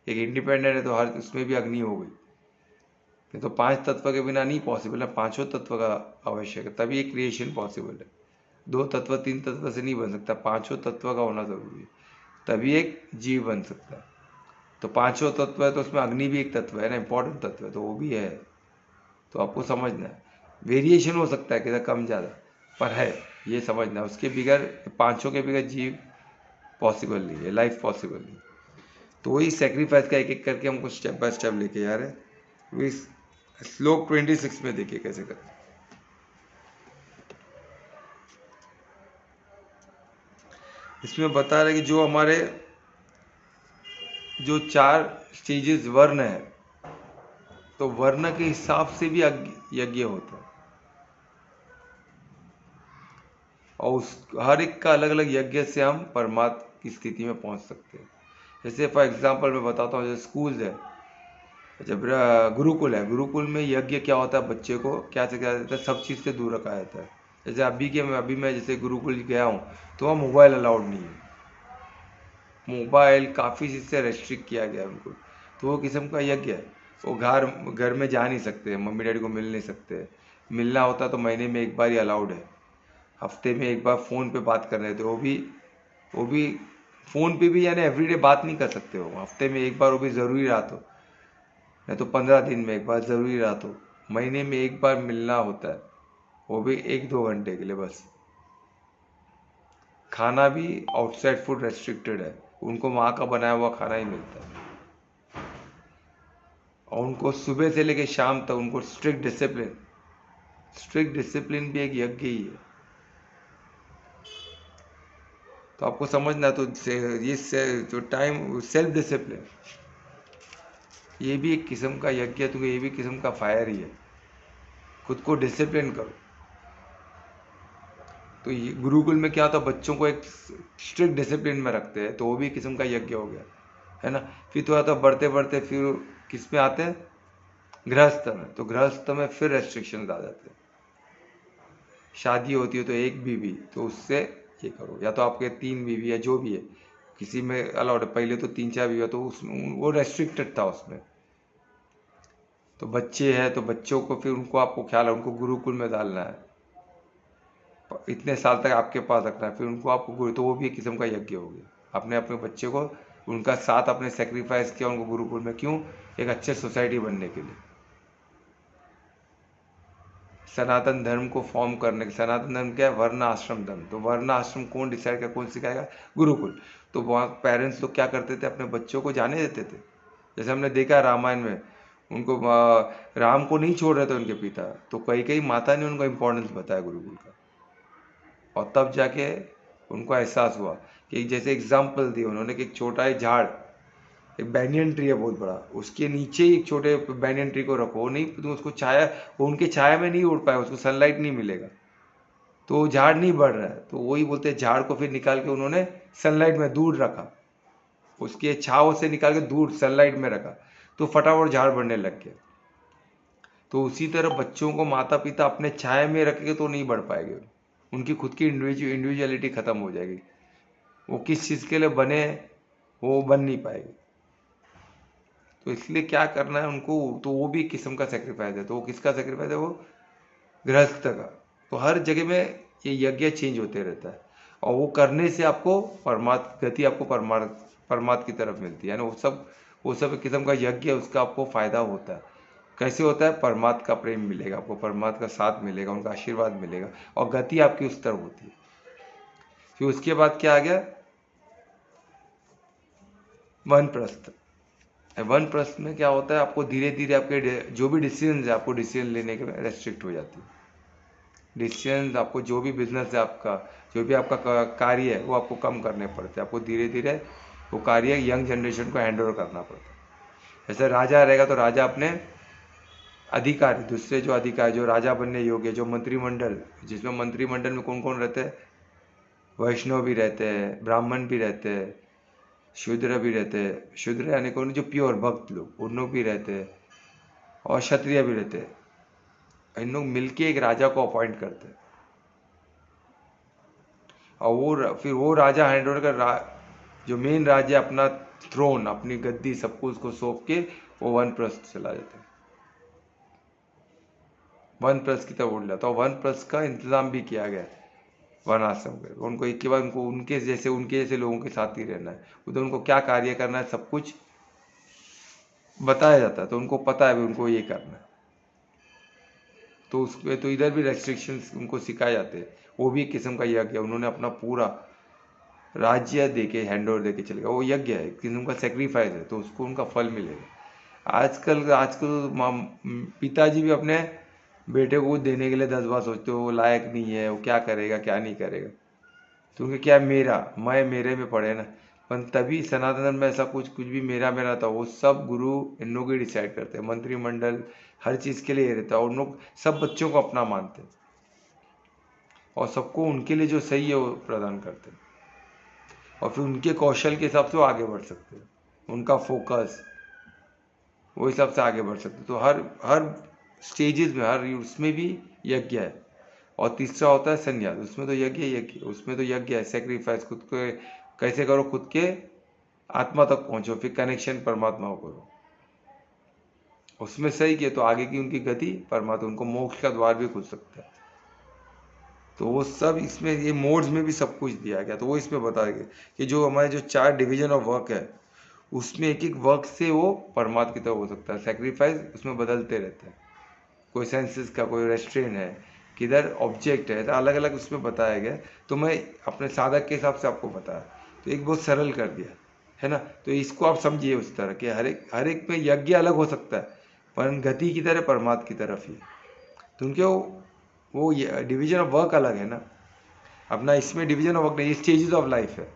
A: एक इंडिपेंडेंट है, तो हर उसमें भी अग्नि हो गई। नहीं तो 5 तत्व के बिना नहीं पॉसिबल है, पांचों तत्व का आवश्यक है, तभी एक क्रिएशन पॉसिबल है। 2 तत्व 3 तत्व से नहीं बन सकता, पांचों तत्व का होना जरूरी है, तभी एक जीव बन सकता है। तो पांचों तत्व है तो उसमें अग्नि भी एक तत्व है ना, इंपॉर्टेंट तत्व है, तो वो भी है। तो आपको समझना है, वेरिएशन हो सकता है कि कम ज़्यादा, पर है, ये समझना है। उसके बिगैर, पांचों के बिगैर जीव पॉसिबल नहीं है, लाइफ पॉसिबल नहीं। तो वही सेक्रीफाइस का एक एक करके हमको स्टेप बाय स्टेप लेके जा रहे हैं। वही श्लोक 26 में देखिए कैसे करते हैं। इसमें बता रहे कि जो हमारे जो 4 स्टेजेस वर्ण है, तो वर्ण के हिसाब से भी यज्ञ होता है, और उस हर एक का अलग अलग यज्ञ से हम परमात्मा की स्थिति में पहुंच सकते हैं। जैसे फॉर एग्जांपल मैं बताता हूँ, जैसे स्कूल है, जब गुरुकुल है, गुरुकुल में यज्ञ क्या होता है, बच्चे को क्या से क्या देता है, सब चीज़ से दूर रखा जाता है। जैसे अभी मैं जैसे गुरुकुल गया हूँ, तो वहाँ मोबाइल अलाउड नहीं है, मोबाइल काफ़ी चीज़ से रेस्ट्रिक्ट किया गया है उनको। तो वो किस्म का यज्ञ है। वो घर में जा नहीं सकते, मम्मी डैडी को मिल नहीं सकते, मिलना होता तो महीने में एक बार ही अलाउड है, हफ्ते में एक बार फ़ोन पे बात कर रहे थे, वो भी फ़ोन पे भी, यानी एवरीडे बात नहीं कर सकते हो, हफ्ते में एक बार, वो भी ज़रूरी रहा तो, नहीं तो 15 दिन में एक बार, ज़रूरी रहा तो महीने में एक बार मिलना होता है, वो भी 1-2 घंटे के लिए बस। खाना भी आउटसाइड फूड रेस्ट्रिक्टेड है, उनको वहाँ का बनाया हुआ खाना ही मिलता है। और उनको सुबह से लेकर शाम तक उनको स्ट्रिक्ट डिसिप्लिन भी एक यज्ञ ही है। तो आपको समझना, तो जो टाइम सेल्फ डिसिप्लिन, ये भी एक किस्म का यज्ञ है, तो ये भी किस्म का फायर ही है। खुद को डिसिप्लिन करो। तो ये गुरुकुल में क्या होता है, बच्चों को एक स्ट्रिक्ट डिसिप्लिन में रखते हैं, तो वो भी किस्म का यज्ञ हो गया, है ना। फिर थोड़ा तो बढ़ते बढ़ते फिर किस में आते हैं, गृहस्थ में। तो गृहस्थ में फिर रेस्ट्रिक्शंस आ जाते हैं। शादी होती है तो एक बीवी, तो उससे ये करो, या तो आपके 3 बीवी है, जो भी है, किसी में अलाउड है। पहले तो 3-4 बीवी, तो उसमें वो रेस्ट्रिक्टेड था उसमें। तो बच्चे हैं तो बच्चों को फिर उनको आपको ख्याल है, उनको गुरुकुल में डालना है, इतने साल तक आपके पास रखना है, फिर उनको आपको गुरु, तो वो भी एक किस्म का यज्ञ हो गया। आपने अपने बच्चे को, उनका साथ आपने सेक्रीफाइस किया उनको गुरुकुल में, क्यों, एक अच्छे सोसाइटी बनने के लिए, सनातन धर्म को फॉर्म करने के। सनातन धर्म क्या है, वर्ण आश्रम धर्म। तो वर्ण आश्रम कौन डिसाइड कर, कौन सिखाएगा, गुरुकुल। तो वहाँ पेरेंट्स लोग क्या करते थे, अपने बच्चों को जाने देते थे। जैसे हमने देखा रामायण में, उनको राम को नहीं छोड़ रहे थे उनके पिता, तो कई कई माता ने उनको इम्पोर्टेंस बताया गुरुकुल का, और तब जाके उनको एहसास हुआ कि जैसे एग्जाम्पल दिए उन्होंने कि एक छोटा ही झाड़, एक बैनियन ट्री है बहुत बड़ा, उसके नीचे एक छोटे बैनियन ट्री को रखो, नहीं तो उसको छाया, वो उनके छाया में नहीं उड़ पाए, उसको सनलाइट नहीं मिलेगा, तो झाड़ नहीं बढ़ रहा है। तो वही बोलते हैं, झाड़ को फिर निकाल के उन्होंने सनलाइट में दूर रखा, उसके छाव से निकाल के दूर सनलाइट में रखा, तो फटाफट झाड़ बढ़ने लग गया। तो उसी तरह बच्चों को माता पिता अपने छाया में रखेंगे तो नहीं बढ़ पाएंगे, उनकी खुद की इंडिविजुअलिटी खत्म हो जाएगी, वो किस चीज़ के लिए बने वो बन नहीं पाएगी। तो इसलिए क्या करना है उनको, तो वो भी किस्म का सेक्रीफाइस है। तो वो किसका सेक्रीफाइस है, वो गृहस्थ का। तो हर जगह में ये यज्ञ चेंज होते रहता है, और वो करने से आपको परमात्म गति, आपको परमात्म की तरफ मिलती है ना। वो सब एक किस्म का यज्ञ है, उसका आपको फायदा होता है। कैसे होता है, परमात्मा का प्रेम मिलेगा आपको, परमात्मा का साथ मिलेगा, उनका आशीर्वाद मिलेगा, और गति आपकी उस तरफ होती है। फिर उसके बाद क्या आ गया, वानप्रस्थ। वानप्रस्थ में क्या होता है, आपको धीरे धीरे आपके जो भी डिसीजन है, आपको डिसीजन लेने के रेस्ट्रिक्ट हो जाती है। डिसीजन आपको, जो भी बिजनेस है आपका, जो भी आपका कार्य है, वो आपको कम करने पड़ते हैं। आपको धीरे धीरे वो कार्य यंग जनरेशन को हैंड ओवर करना पड़ता है। जैसे राजा रहेगा तो राजा अपने अधिकारी, दूसरे जो अधिकारी, जो राजा बनने योग्य, जो मंत्रिमंडल, जिसमें मंत्रिमंडल में कौन कौन रहते हैं, वैष्णव भी रहते हैं, ब्राह्मण भी रहते हैं, शूद्र भी रहते हैं। शूद्र यानी कौन, जो प्योर भक्त लोग, उन लोग भी रहते हैं, और क्षत्रिय भी रहते हैं। इन लोग मिलके एक राजा को अपॉइंट करते हैं, और वो फिर वो राजा हैंड ओवर कर, जो मेन राजा, अपना थ्रोन, अपनी गद्दी, सब कुछ उसको सौंप के वो वानप्रस्थ चला जाता है, वानप्रस्थ की तरफ उड़ जाता है। और वानप्रस्थ का इंतजाम भी किया गया है वन आश्रम के, उनको एक के बाद उनको उनके जैसे लोगों के साथ ही रहना है, उधर उनको क्या कार्य करना है सब कुछ बताया जाता है, तो उनको पता है भी उनको ये करना है। तो उसमें तो इधर भी रेस्ट्रिक्शंस उनको सिखाए जाते हैं। वो भी एक किस्म का यज्ञ है, उन्होंने अपना पूरा राज्य दे के, हैंड ओवर दे के चलेगा, वो यज्ञ है, किस्म का सेक्रीफाइस है, तो उसको उनका फल मिलेगा। आजकल पिताजी भी अपने बेटे को देने के लिए 10 बार सोचते हो, वो लायक नहीं है, वो क्या करेगा क्या नहीं करेगा, क्योंकि क्या, मैं मेरे में पड़े ना। पर तभी सनातन धर्म में ऐसा कुछ भी मेरा मेरा था, वो सब गुरु इन लोग ही डिसाइड करते हैं, मंत्रिमंडल हर चीज़ के लिए ये रहता है, और उन लोग सब बच्चों को अपना मानते हैं, और सबको उनके लिए जो सही है वो प्रदान करते हैं, और फिर उनके कौशल के हिसाब से वो आगे बढ़ सकते हैं, उनका फोकस वो हिसाब से आगे बढ़ सकते हैं। तो हर हर स्टेजेस में, हर उसमें भी यज्ञ है। और तीसरा होता है संन्यास, उसमें तो यज्ञ, उसमें तो यज्ञ है, सेक्रीफाइस, खुद को कैसे करो, खुद के आत्मा तक पहुंचो, फिर कनेक्शन परमात्मा को करो, उसमें सही किए तो आगे की उनकी गति परमात्मा, उनको मोक्ष का द्वार भी खुल सकता है। तो वो सब इसमें, ये मोड्स में भी सब कुछ दिया गया। तो वो इसमें बताया गया कि जो हमारे जो 4 डिवीजन ऑफ वर्क है, उसमें एक एक वर्क से वो परमात्मा की तरफ हो सकता है। सेक्रीफाइस उसमें बदलते रहते हैं, कोई सेंसेस का, कोई रेस्ट्रेन है, किधर ऑब्जेक्ट है, तो अलग अलग उसमें बताया गया। तो मैं अपने साधक के हिसाब से आपको बताया, तो एक बहुत सरल कर दिया है ना। तो इसको आप समझिए उस तरह कि हर एक में यज्ञ अलग हो सकता है, पर गति की तरह परमात्मा की तरफ ही है। तो उनके वो डिवीजन ऑफ वर्क अलग है ना, अपना इसमें डिवीजन ऑफ वर्क नहीं, स्टेजेस ऑफ लाइफ है।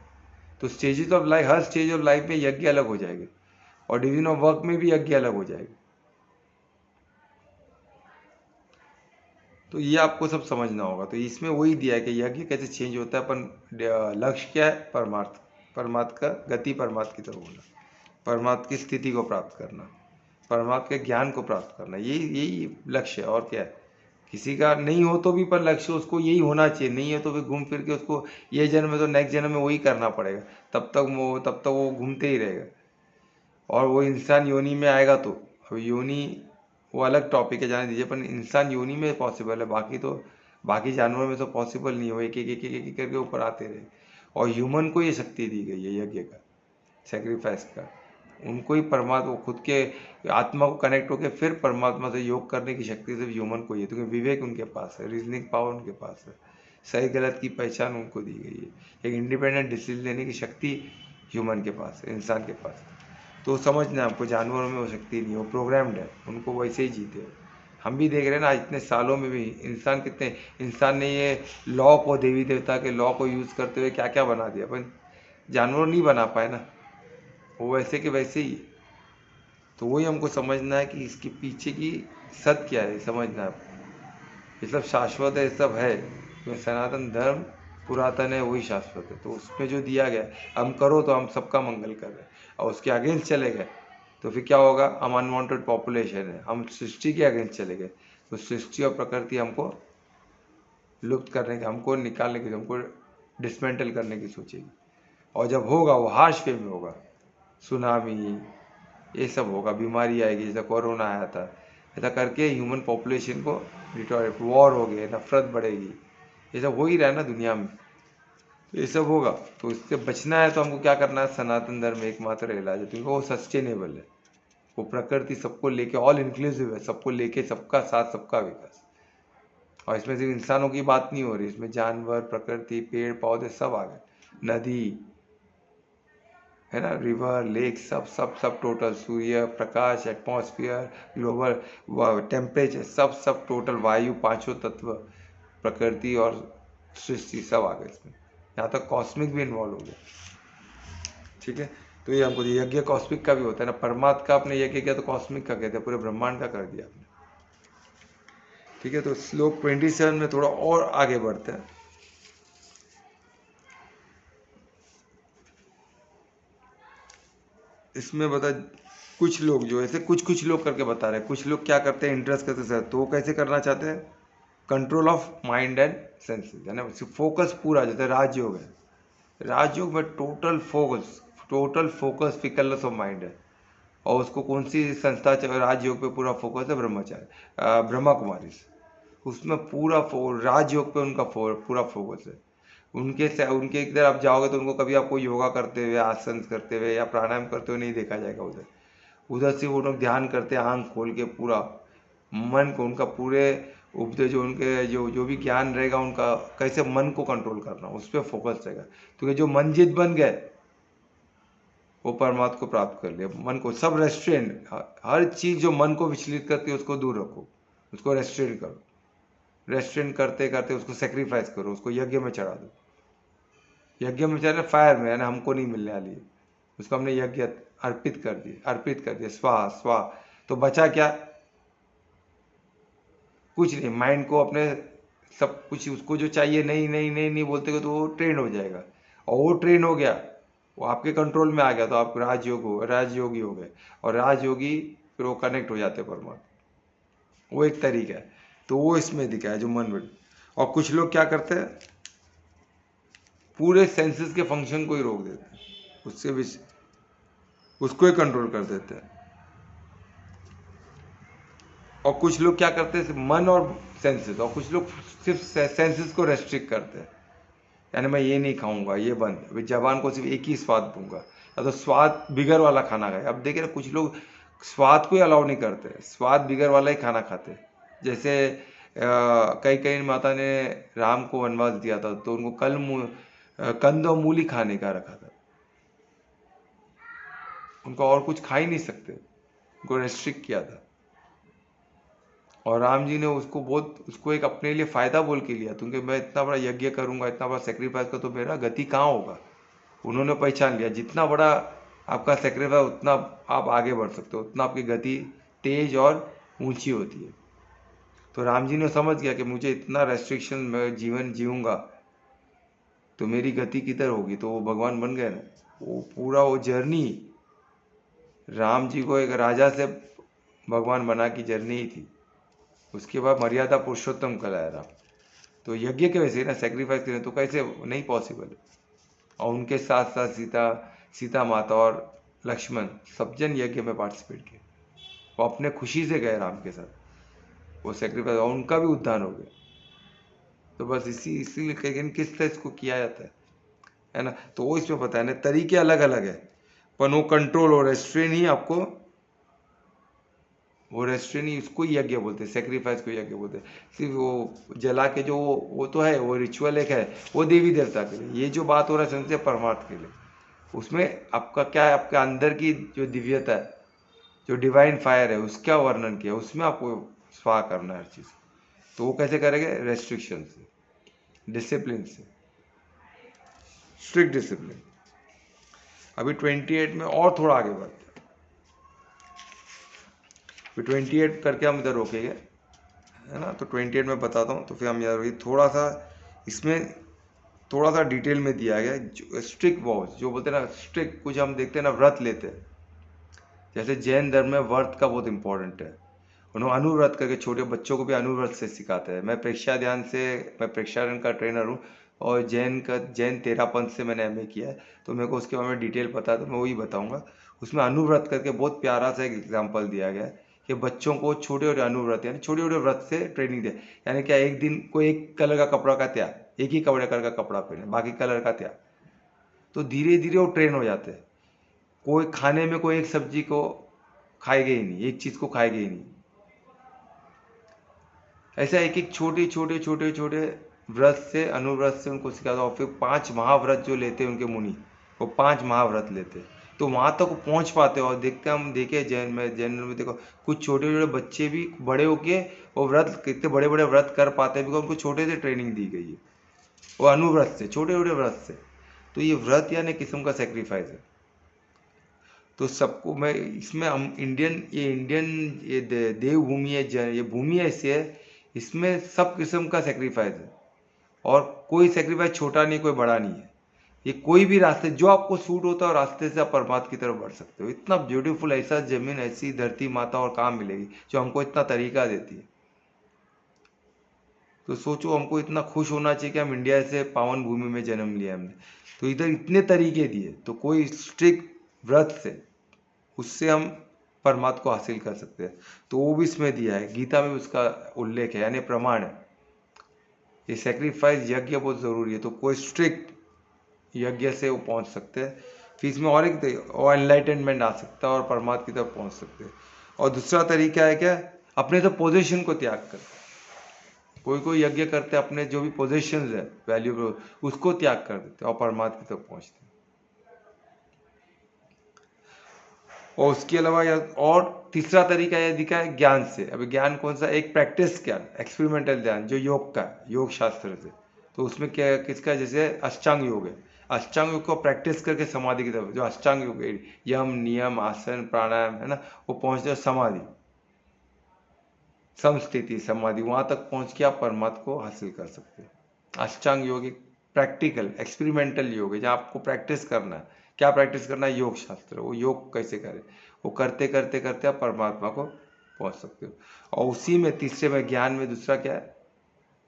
A: तो stages of life, her stage of life में यज्ञ अलग हो जाएंगे और डिवीजन ऑफ वर्क में भी यज्ञ अलग हो जाएगी। तो ये आपको सब समझना होगा। तो इसमें वही दिया है कि यज्ञ कैसे चेंज होता है, अपन लक्ष्य क्या है, परमार्थ, परमात्मा का गति, परमात्मा की तरफ होना, परमात्मा की स्थिति को प्राप्त करना, परमात्मा के ज्ञान को प्राप्त करना, यही लक्ष्य है। और क्या है, किसी का नहीं हो तो भी पर लक्ष्य उसको यही होना चाहिए, नहीं है तो फिर घूम फिर के उसको ये जन्म में तो नेक्स्ट जन्म में वही करना पड़ेगा, तब तक वो घूमते ही रहेगा। और वो इंसान योनि में आएगा तो, अब योनि वो अलग टॉपिक है, जाने दीजिए, पर इंसान योनि में पॉसिबल है, बाकी तो बाकी जानवरों में तो पॉसिबल नहीं हो, एक एक एक एक एक करके ऊपर आते रहे। और ह्यूमन को ये शक्ति दी गई है यज्ञ का, सेक्रीफाइस का, उनको ही परमात्मा, खुद के आत्मा को कनेक्ट होकर फिर परमात्मा से योग करने की शक्ति सिर्फ ह्यूमन को ही है, क्योंकि विवेक उनके पास है, रीजनिंग पावर उनके पास है, सही गलत की पहचान उनको दी गई है, एक इंडिपेंडेंट डिसीजन लेने की शक्ति ह्यूमन के पास है, इंसान के पास है। तो समझना आपको, जानवरों में वो शक्ति नहीं है, वो प्रोग्राम्ड है, उनको वैसे ही जीते हैं। हम भी देख रहे हैं ना, इतने सालों में भी इंसान कितने, इंसान ने ये लॉ को, देवी देवता के लॉ को यूज़ करते हुए क्या क्या बना दिया, पर जानवर नहीं बना पाए ना, वो वैसे के वैसे ही। तो वही हमको समझना है कि इसके पीछे की सत्य क्या है, समझना है। ये सब शाश्वत है, ये सब है, क्योंकि सनातन धर्म पुरातन है, वही शाश्वत है। तो उसमें जो दिया गया, हम करो तो हम सबका मंगल कर रहे हैं, और उसके अगेंस्ट चले गए तो फिर क्या होगा, हम अनवांटेड पॉपुलेशन है, हम सृष्टि के अगेंस्ट चले गए तो सृष्टि और प्रकृति हमको लुप्त करने की, हमको निकालने की, हमको डिसमेंटल करने की सोचेगी। और जब होगा वो हार्श वे में होगा, सुनामी ये सब होगा, बीमारी आएगी, जैसे कोरोना आया था, ऐसा करके ह्यूमन पॉपुलेशन को डिटोरेट, वॉर हो गए, नफरत बढ़ेगी, ये सब हो ही रहा है ना दुनिया में। तो ये सब होगा, तो इससे बचना है तो हमको क्या करना है, सनातन धर्म एकमात्र इलाज है, क्योंकि वो सस्टेनेबल है, वो प्रकृति सबको लेके, ऑल इंक्लूसिव है, सबको लेके, सबका साथ, सबका विकास। और इसमें सिर्फ इंसानों की बात नहीं हो रही, इसमें जानवर, प्रकृति, पेड़ पौधे सब आ गए, नदी है ना, रिवर, लेक, सब सब सब total, Surya Prakash, atmosphere, global temperature, सब सब टोटल, वायु, पांचों तत्व, प्रकृति और सृष्टि सब आ गए इसमें, यहाँ तक कॉस्मिक भी इन्वॉल्व हो गया। ठीक है, तो ये हमको यज्ञ कॉस्मिक का भी होता है ना, परमात्मा का आपने यज्ञ किया तो कॉस्मिक का कहते हैं, पूरे ब्रह्मांड का कर दिया आपने। ठीक है, तो श्लोक 27 में थोड़ा और आगे बढ़ते हैं। इसमें बता, कुछ लोग जो ऐसे कुछ लोग करके बता रहे हैं, कुछ लोग क्या करते हैं, इंटरेस्ट करते हैं, तो वो कैसे करना चाहते हैं, control of mind and senses, है ना, फोकस पूरा, जैसे राजयोग है, राजयोग में टोटल फोकस फिकलनेस ऑफ माइंड है। और उसको कौन सी संस्था राजयोग पे पूरा फोकस है, ब्रह्मचार्य, ब्रह्मा कुमारी, उसमें पूरा राजयोग पे उनका पूरा फोकस है। उनके इधर आप जाओगे तो उनको कभी आपको योगा करते हुए, आसन करते हुए या प्राणायाम करते हुए नहीं देखा जाएगा। उधर उधर से वो लोग ध्यान करते हैं, आंख खोल के, पूरा मन को, उनका पूरे उपदेश, जो उनके जो भी ज्ञान रहेगा उनका, कैसे मन को कंट्रोल करना, उस पर फोकस रहेगा। क्योंकि जो मन जित बन गए वो परमात्मा को प्राप्त कर लिया। मन को सब रेस्ट्रेंट, हर चीज जो मन को विचलित करती है उसको दूर रखो, उसको रेस्ट्रेंट करो, रेस्ट्रेंट करते करते उसको सेक्रीफाइस करो, उसको यज्ञ में चढ़ा दो। यज्ञ में चढ़ा, फायर में, यानी हमको नहीं मिलने वाली है, उसको हमने यज्ञ अर्पित कर दिया, स्वाहा स्वाहा। तो बचा क्या, कुछ नहीं, माइंड को अपने सब कुछ, उसको जो चाहिए नहीं नहीं नहीं नहीं बोलते हो तो वो ट्रेन हो जाएगा, और वो ट्रेन हो गया, वो आपके कंट्रोल में आ गया, तो आप राजयोगी हो गए, और राजयोगी फिर वो कनेक्ट हो जाते परमात्मा, वो एक तरीका है। तो वो इसमें दिखा है जो मन में। और कुछ लोग क्या करते हैं, पूरे सेंसेस के फंक्शन को ही रोक देते हैं, उससे भी उसको ही कंट्रोल कर देते हैं। और कुछ लोग क्या करते हैं, मन और सेंसेस, और कुछ लोग सिर्फ सेंसेस को रेस्ट्रिक्ट करते हैं, यानी मैं ये नहीं खाऊंगा, ये बंद, जबान को सिर्फ एक ही स्वाद दूंगा, या तो स्वाद बिगर वाला खाना खाए। अब देखे ना, कुछ लोग स्वाद को ही अलाउ नहीं करते, स्वाद बिगर वाला ही खाना खाते। जैसे कई कई माता ने राम को वनवास दिया था तो उनको कंद और मूली खाने का रखा था, उनको और कुछ खा ही नहीं सकते, उनको रेस्ट्रिक्ट किया था। और राम जी ने उसको एक अपने लिए फायदा बोल के लिया, क्योंकि मैं इतना बड़ा यज्ञ करूंगा, इतना बड़ा सेक्रीफाइस का, तो मेरा गति कहाँ होगा। उन्होंने पहचान लिया जितना बड़ा आपका सेक्रीफाइस उतना आप आगे बढ़ सकते हो, उतना आपकी गति तेज और ऊंची होती है। तो राम जी ने समझ गया कि मुझे इतना रेस्ट्रिक्शन में जीवन जीऊंगा तो मेरी गति किधर होगी, तो वो भगवान बन गए ना। वो पूरा वो जर्नी राम जी को एक राजा से भगवान बना की जर्नी ही थी। उसके बाद मर्यादा पुरुषोत्तम कहलाया राम। तो यज्ञ के वैसे ना सेक्रीफाइस करें तो कैसे नहीं पॉसिबल है। और उनके साथ साथ सीता माता और लक्ष्मण सब जन यज्ञ में पार्टिसिपेट किए। वो अपने खुशी से गए राम के साथ, वो सेक्रीफाइस, और उनका भी उद्धार हो गया। तो बस इसीलिए लेकिन किस तरह इसको किया जाता है ना। तो वो इसमें पता है ना, तरीके अलग अलग है, पर वो कंट्रोल और रेस्ट्रेन ही आपको, वो रेस्ट्रेन ही उसको यज्ञ बोलते हैं, सेक्रीफाइस को यज्ञ बोलते हैं। सिर्फ वो जला के जो वो तो है, वो रिचुअल एक है, वो देवी देवता के लिए। ये जो बात हो रहा है संजय परमार्थ के लिए, उसमें आपका क्या है, आपके अंदर की जो दिव्यता है, जो डिवाइन फायर है, उसका वर्णन किया, उसमें आपको स्वाहा करना है हर चीज़। तो वो कैसे करेंगे, रेस्ट्रिक्शन से, डिसिप्लिन से, स्ट्रिक्ट डिसिप्लिन। अभी 28 में और थोड़ा आगे बढ़ते हैं। 28 करके हम इधर रोकेंगे, है ना। तो 28 में बताता हूँ, तो फिर हम यार थोड़ा सा इसमें थोड़ा सा डिटेल में दिया गया है। स्ट्रिक्ट वॉज जो बोलते हैं ना, स्ट्रिक्ट कुछ हम देखते हैं ना, व्रत लेते हैं। जैसे जैन धर्म में व्रत का बहुत इंपॉर्टेंट है। उन्होंने अनुव्रत करके छोटे बच्चों को भी अनुव्रत से सिखाते हैं। मैं प्रेक्षाध्यान का ट्रेनर हूँ, और जैन तेरापंथ से मैंने MA किया है, तो मेरे को उसके बारे में डिटेल पता है, तो मैं वही बताऊंगा। उसमें अनुव्रत करके बहुत प्यारा सा एक एग्जाम्पल दिया गया है कि बच्चों को छोटे छोटे अनुव्रत यानी छोटे छोटे व्रत से ट्रेनिंग दे। यानी क्या, एक दिन कोई एक कलर का कपड़ा का त्याग, एक ही कलर का कपड़ा पहने, बाकी कलर का त्याग, तो धीरे धीरे वो ट्रेन हो जाते हैं। कोई खाने में कोई एक सब्जी को खाएगा ही नहीं, एक चीज़ को खाएगा ही नहीं। ऐसा एक एक छोटे छोटे छोटे छोटे व्रत से, अनुव्रत से उनको सिखाता। और फिर 5 महाव्रत जो लेते हैं उनके मुनि, वो 5 महाव्रत लेते हैं, तो वहाँ तक पहुँच पाते हैं। और हम देखे जैन में देखो, कुछ छोटे छोटे बच्चे भी बड़े होके वो व्रत, कितने बड़े बड़े व्रत कर पाते हैं, बिकॉज उनको छोटे से ट्रेनिंग दी गई है, वो अनुव्रत से, छोटे छोटे व्रत से। तो ये व्रत यानी किस्म का सेक्रीफाइस है। तो सबको मैं इसमें, हम ये देवभूमि है, ये भूमि ऐसी है, इसमें सब किस्म का सेक्रीफाइस है। और कोई सेक्रीफाइस छोटा नहीं, कोई बड़ा नहीं है। ये कोई भी रास्ते जो आपको सूट होता है, रास्ते से आप परमात्मा की तरफ बढ़ सकते हो। इतना ब्यूटीफुल, ऐसा जमीन, ऐसी धरती माता और कहाँ मिलेगी जो हमको इतना तरीका देती है। तो सोचो, हमको इतना खुश होना चाहिए कि हम इंडिया से पावन भूमि में जन्म लिया हमने। तो इधर इतने तरीके दिए, तो कोई स्ट्रिक्ट व्रत से उससे हम परमात्मा को हासिल कर सकते हैं। तो वो भी इसमें दिया है, गीता में भी उसका उल्लेख है, यानी प्रमाण है। ये सेक्रीफाइस यज्ञ बहुत ज़रूरी है, तो कोई स्ट्रिक्ट यज्ञ से वो पहुंच सकते हैं। फिर इसमें और एक और एनलाइटनमेंट आ सकता है और परमात्मा की तरफ पहुंच सकते हैं। और दूसरा तरीका है क्या, अपने तो पोजीशन को त्याग कर, कोई कोई यज्ञ करते अपने जो भी पोजीशंस है वैल्यूएबल, उसको त्याग कर देते और परमात्मा की तरफ पहुंचते। और उसके अलावा और तीसरा तरीका यह दिखा है ज्ञान से। अभी ज्ञान कौन सा, एक प्रैक्टिस ज्ञान, एक्सपेरिमेंटल ज्ञान जो योग का, योग शास्त्र से। तो उसमें क्या, किसका, जैसे अष्टांग योग है, अष्टांग योग को प्रैक्टिस करके समाधि की तरफ, जो अष्टांग योग है, यम नियम आसन प्राणायाम, है ना, वो पहुंचते समाधि, समस्थिति समाधि, वहां तक पहुंच के आप परमात्मा को हासिल कर सकते हैं। अष्टांग योग एक प्रैक्टिकल एक्सपेरिमेंटल योग है, जहाँ आपको प्रैक्टिस करना है। क्या प्रैक्टिस करना है, योग शास्त्र, वो योग कैसे करें, वो करते करते करते आप परमात्मा को पहुंच सकते हो। और उसी में तीसरे में ज्ञान में दूसरा क्या है,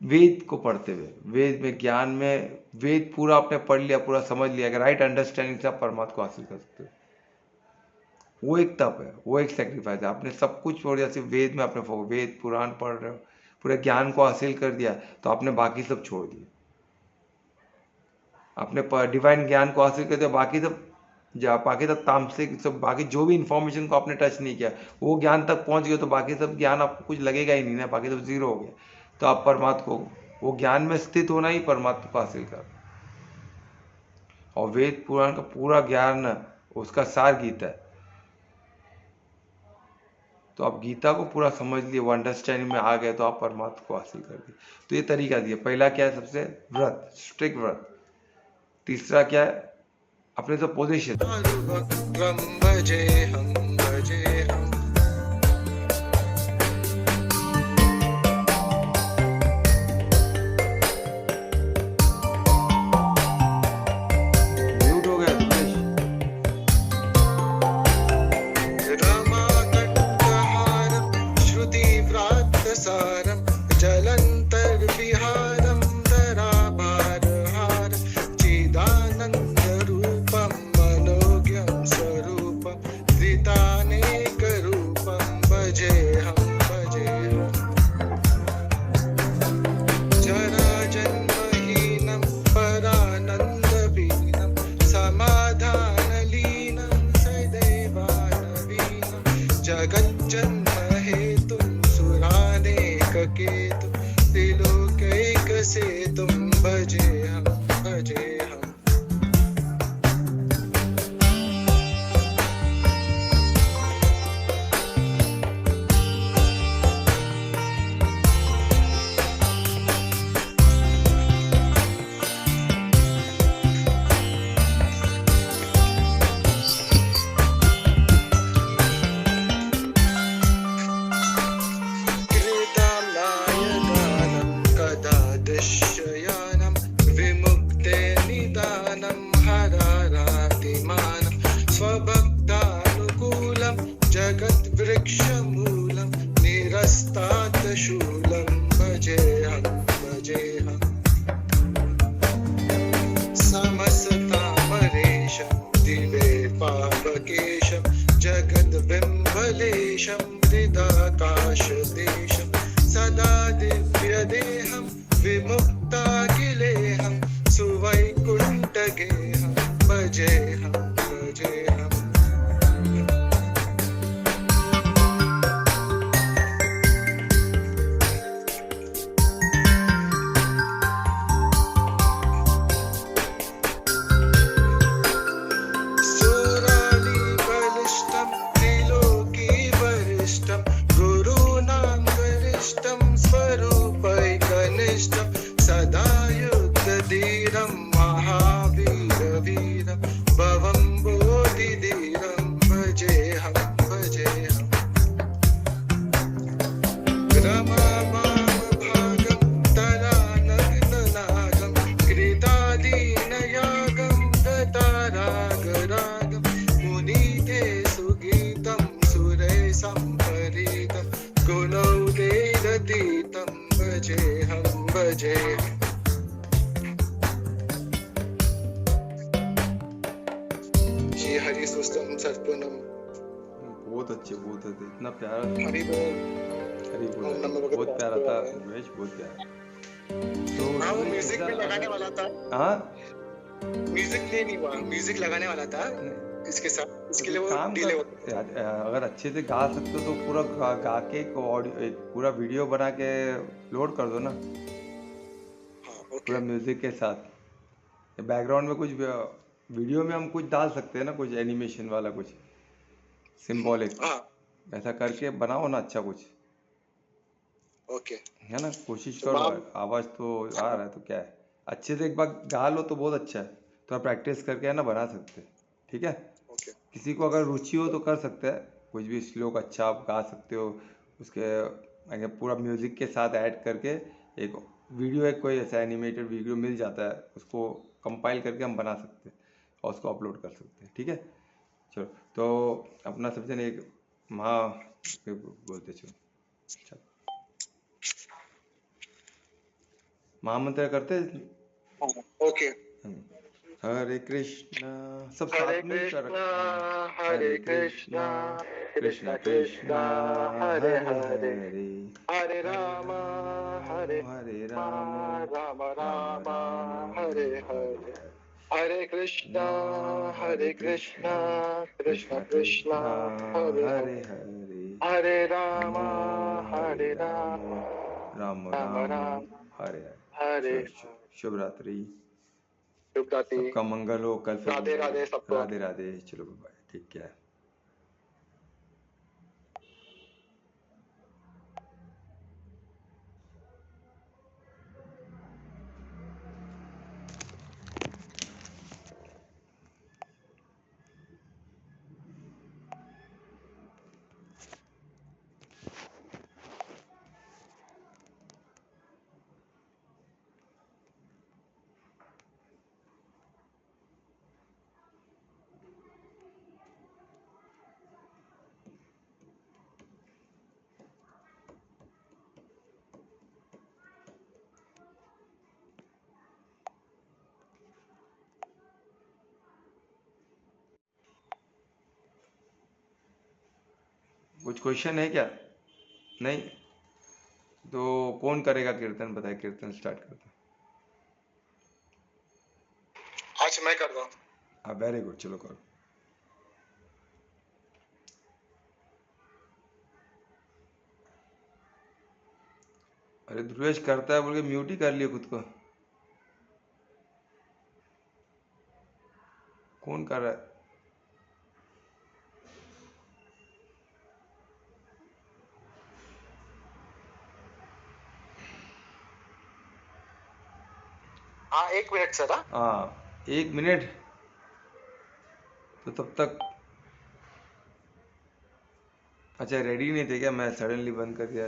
A: वेद को पढ़ते हुए, वेद में ज्ञान में, वेद पूरा आपने पढ़ लिया, पूरा समझ लिया, अगर राइट अंडरस्टैंडिंग से आप परमात्मा को हासिल कर सकते हो। वो एक तप है, वो एक सेक्रीफाइस है। आपने सब कुछ छोड़ दिया, सिर्फ वेद में आपने वेद पुराण पढ़ रहे हो, पूरे ज्ञान को हासिल कर दिया, तो आपने बाकी सब छोड़ दिया। आपने डिवाइन ज्ञान को हासिल कर दिया, बाकी सब तामसिक सब, बाकी जो भी इंफॉर्मेशन को आपने टच नहीं किया, वो ज्ञान तक पहुंच गए, तो बाकी सब ज्ञान आपको कुछ लगेगा ही नहीं ना, बाकी सब जीरो हो गया। तो आप परमात्मा को, वो ज्ञान में स्थित होना ही परमात्मा को हासिल कर। और वेद पुराण का पूरा ज्ञान उसका सार गीता है। तो आप गीता को पूरा समझ लिए, वो अंडरस्टैंडिंग में आ गए, तो आप परमात्मा को हासिल कर लिए। तो ये तरीका दिया। पहला क्या है, सबसे व्रत, स्ट्रिक्ट व्रत। तीसरा क्या है, अपने से पोजीशन।
B: भजे हम भजे हम
A: म्यूट हो गया दुर्गेश।
B: रमाकट्टहारं श्रुतिव्रातसारं जलन्तर्विहारं धराभारहारं चिदानन्दरूपं मनोज्ञं स्वरूपं धृतानेकरूपं भजेऽहं भजेऽहम् जराजन्महीनं परानन्दवीनं समाधानलीनं सदैवानवीनं जगज्जन्महेतुं सुरानेककेतुं त्रिलोकैकसेतुं भजेऽहं भजेऽहम् कृताम्नायगानं कदा दृश्ययानं विमुक्ते निदानं हरारातिमानं स्वभक्तानुकूलं जगद्वृक्षमूलं निरस्तातशूलं भजेऽहं भजेऽहम् समसतामरेशं दिवे पावकेशं जगद्बिम्बलेशं हृदाकाशदेशं सदा दिव्यदेहं विमुक्ताखिलेहं सुवैकुण्ठगेहं भजेऽहं भजेऽहम् सुरालीबलिष्ठं त्रिलोकीवरिष्ठं गुरूणां गरिष्ठं स्वरूपैकनिष्ठं सदा युद्धधीरं महावीरवीरं भवं बोधिधीरं भजेऽहं भजेऽहम् रमावामभागं तरानग्ननागं कृतादीनयागं गतारागरागं मुनीते सुगीतं सुरैसम्परीतं गुणौघैरतीतं भजेऽहं भजेऽहम् श्रीहरिसुस्तं सर्पणं
A: बहुत अच्छे, बहुत अच्छे, इतना प्यारा।
B: हरि बोल
A: हरी बोल,
B: ओम नमो भगवते
A: बहुत प्यारा था
B: वासुदेवाय।
A: दुर्गेश, बहुत प्यारा।
B: हाँ वो
A: तो
B: म्यूजिक में लगाने वाला था,
A: हाँ,
B: म्यूजिक नहीं हुआ, म्यूजिक लगाने वाला था इसके साथ, इसके लिए वो
A: काम
B: डिले हो
A: कर, अगर अच्छे से गा सकते हो तो पूरा गा के एक ऑडियो, एक पूरा वीडियो बना के लोड कर दो ना,
B: हाँ
A: पूरा
B: ओके
A: म्यूजिक के साथ। बैकग्राउंड में कुछ वीडियो में हम कुछ डाल सकते हैं ना, कुछ एनिमेशन वाला, कुछ सिंबॉलिक,
B: हाँ
A: ऐसा करके बनाओ ना अच्छा कुछ,
B: ओके।
A: है ना। कोशिश
B: तो
A: करो,
B: माम
A: आवाज तो आ रहा है तो क्या है, अच्छे से एक बार गा लो तो बहुत अच्छा है। तो प्रैक्टिस करके है ना बना सकते हैं, ठीक है।
B: ओके
A: किसी को अगर रुचि हो तो कर सकते हैं, कुछ भी श्लोक अच्छा आप गा सकते हो, उसके अगर पूरा म्यूजिक के साथ ऐड करके एक वीडियो, एक कोई ऐसा एनिमेटेड वीडियो मिल जाता है, उसको कंपाइल करके हम बना सकते हैं और उसको अपलोड कर सकते हैं, ठीक है। चलो, तो अपना सबसे ने एक बोलते चलो, चलो महामंत्र करते हैं।
B: हाँ, ओके।
A: हरे कृष्णा, सब
B: हरे
A: साथ मिल कर
B: कृष्णा
A: हरे
B: हरे
A: कृष्णा
B: कृष्णा
A: कृष्ण
B: कृष्णा
A: कृष्णा
B: हरे
A: हरे
B: हरे
A: हरे
B: हरे राम हरे
A: हरे
B: राम
A: राम
B: राम
A: राम
B: राम
A: राम
B: हरे
A: हरे
B: हरे
A: हरे।
B: हरे कृष्णा
A: हरे
B: कृष्णा
A: कृष्ण
B: कृष्णा हरे
A: हरे
B: हरे
A: हरे
B: हरे राम
A: हरे
B: हरे
A: राम
B: राम
A: राम
B: राम
A: राम
B: राम
A: हरे हरे।
B: हरे
A: शुभ रात्रि,
B: शुभ रात्रि।
A: सबका मंगल हो, कल फिर
B: राधे राधे सबको।
A: राधे राधे। चलो बाय, ठीक है। कुछ क्वेश्चन है क्या? नहीं? तो कौन करेगा कीर्तन? बताए, कीर्तन स्टार्ट करते हैं।
B: आज मैं कर रहा हूँ।
A: हाँ, वेरी गुड, चलो करो। अरे ध्रुवेश करता है बोल के म्यूट ही कर लिया खुद को। कौन कर रहा है?
B: हाँ 1 मिनट सर। हाँ
A: हाँ, 1 मिनट। तो तब तक अच्छा रेडी नहीं थे क्या? मैं सडनली बंद कर दिया।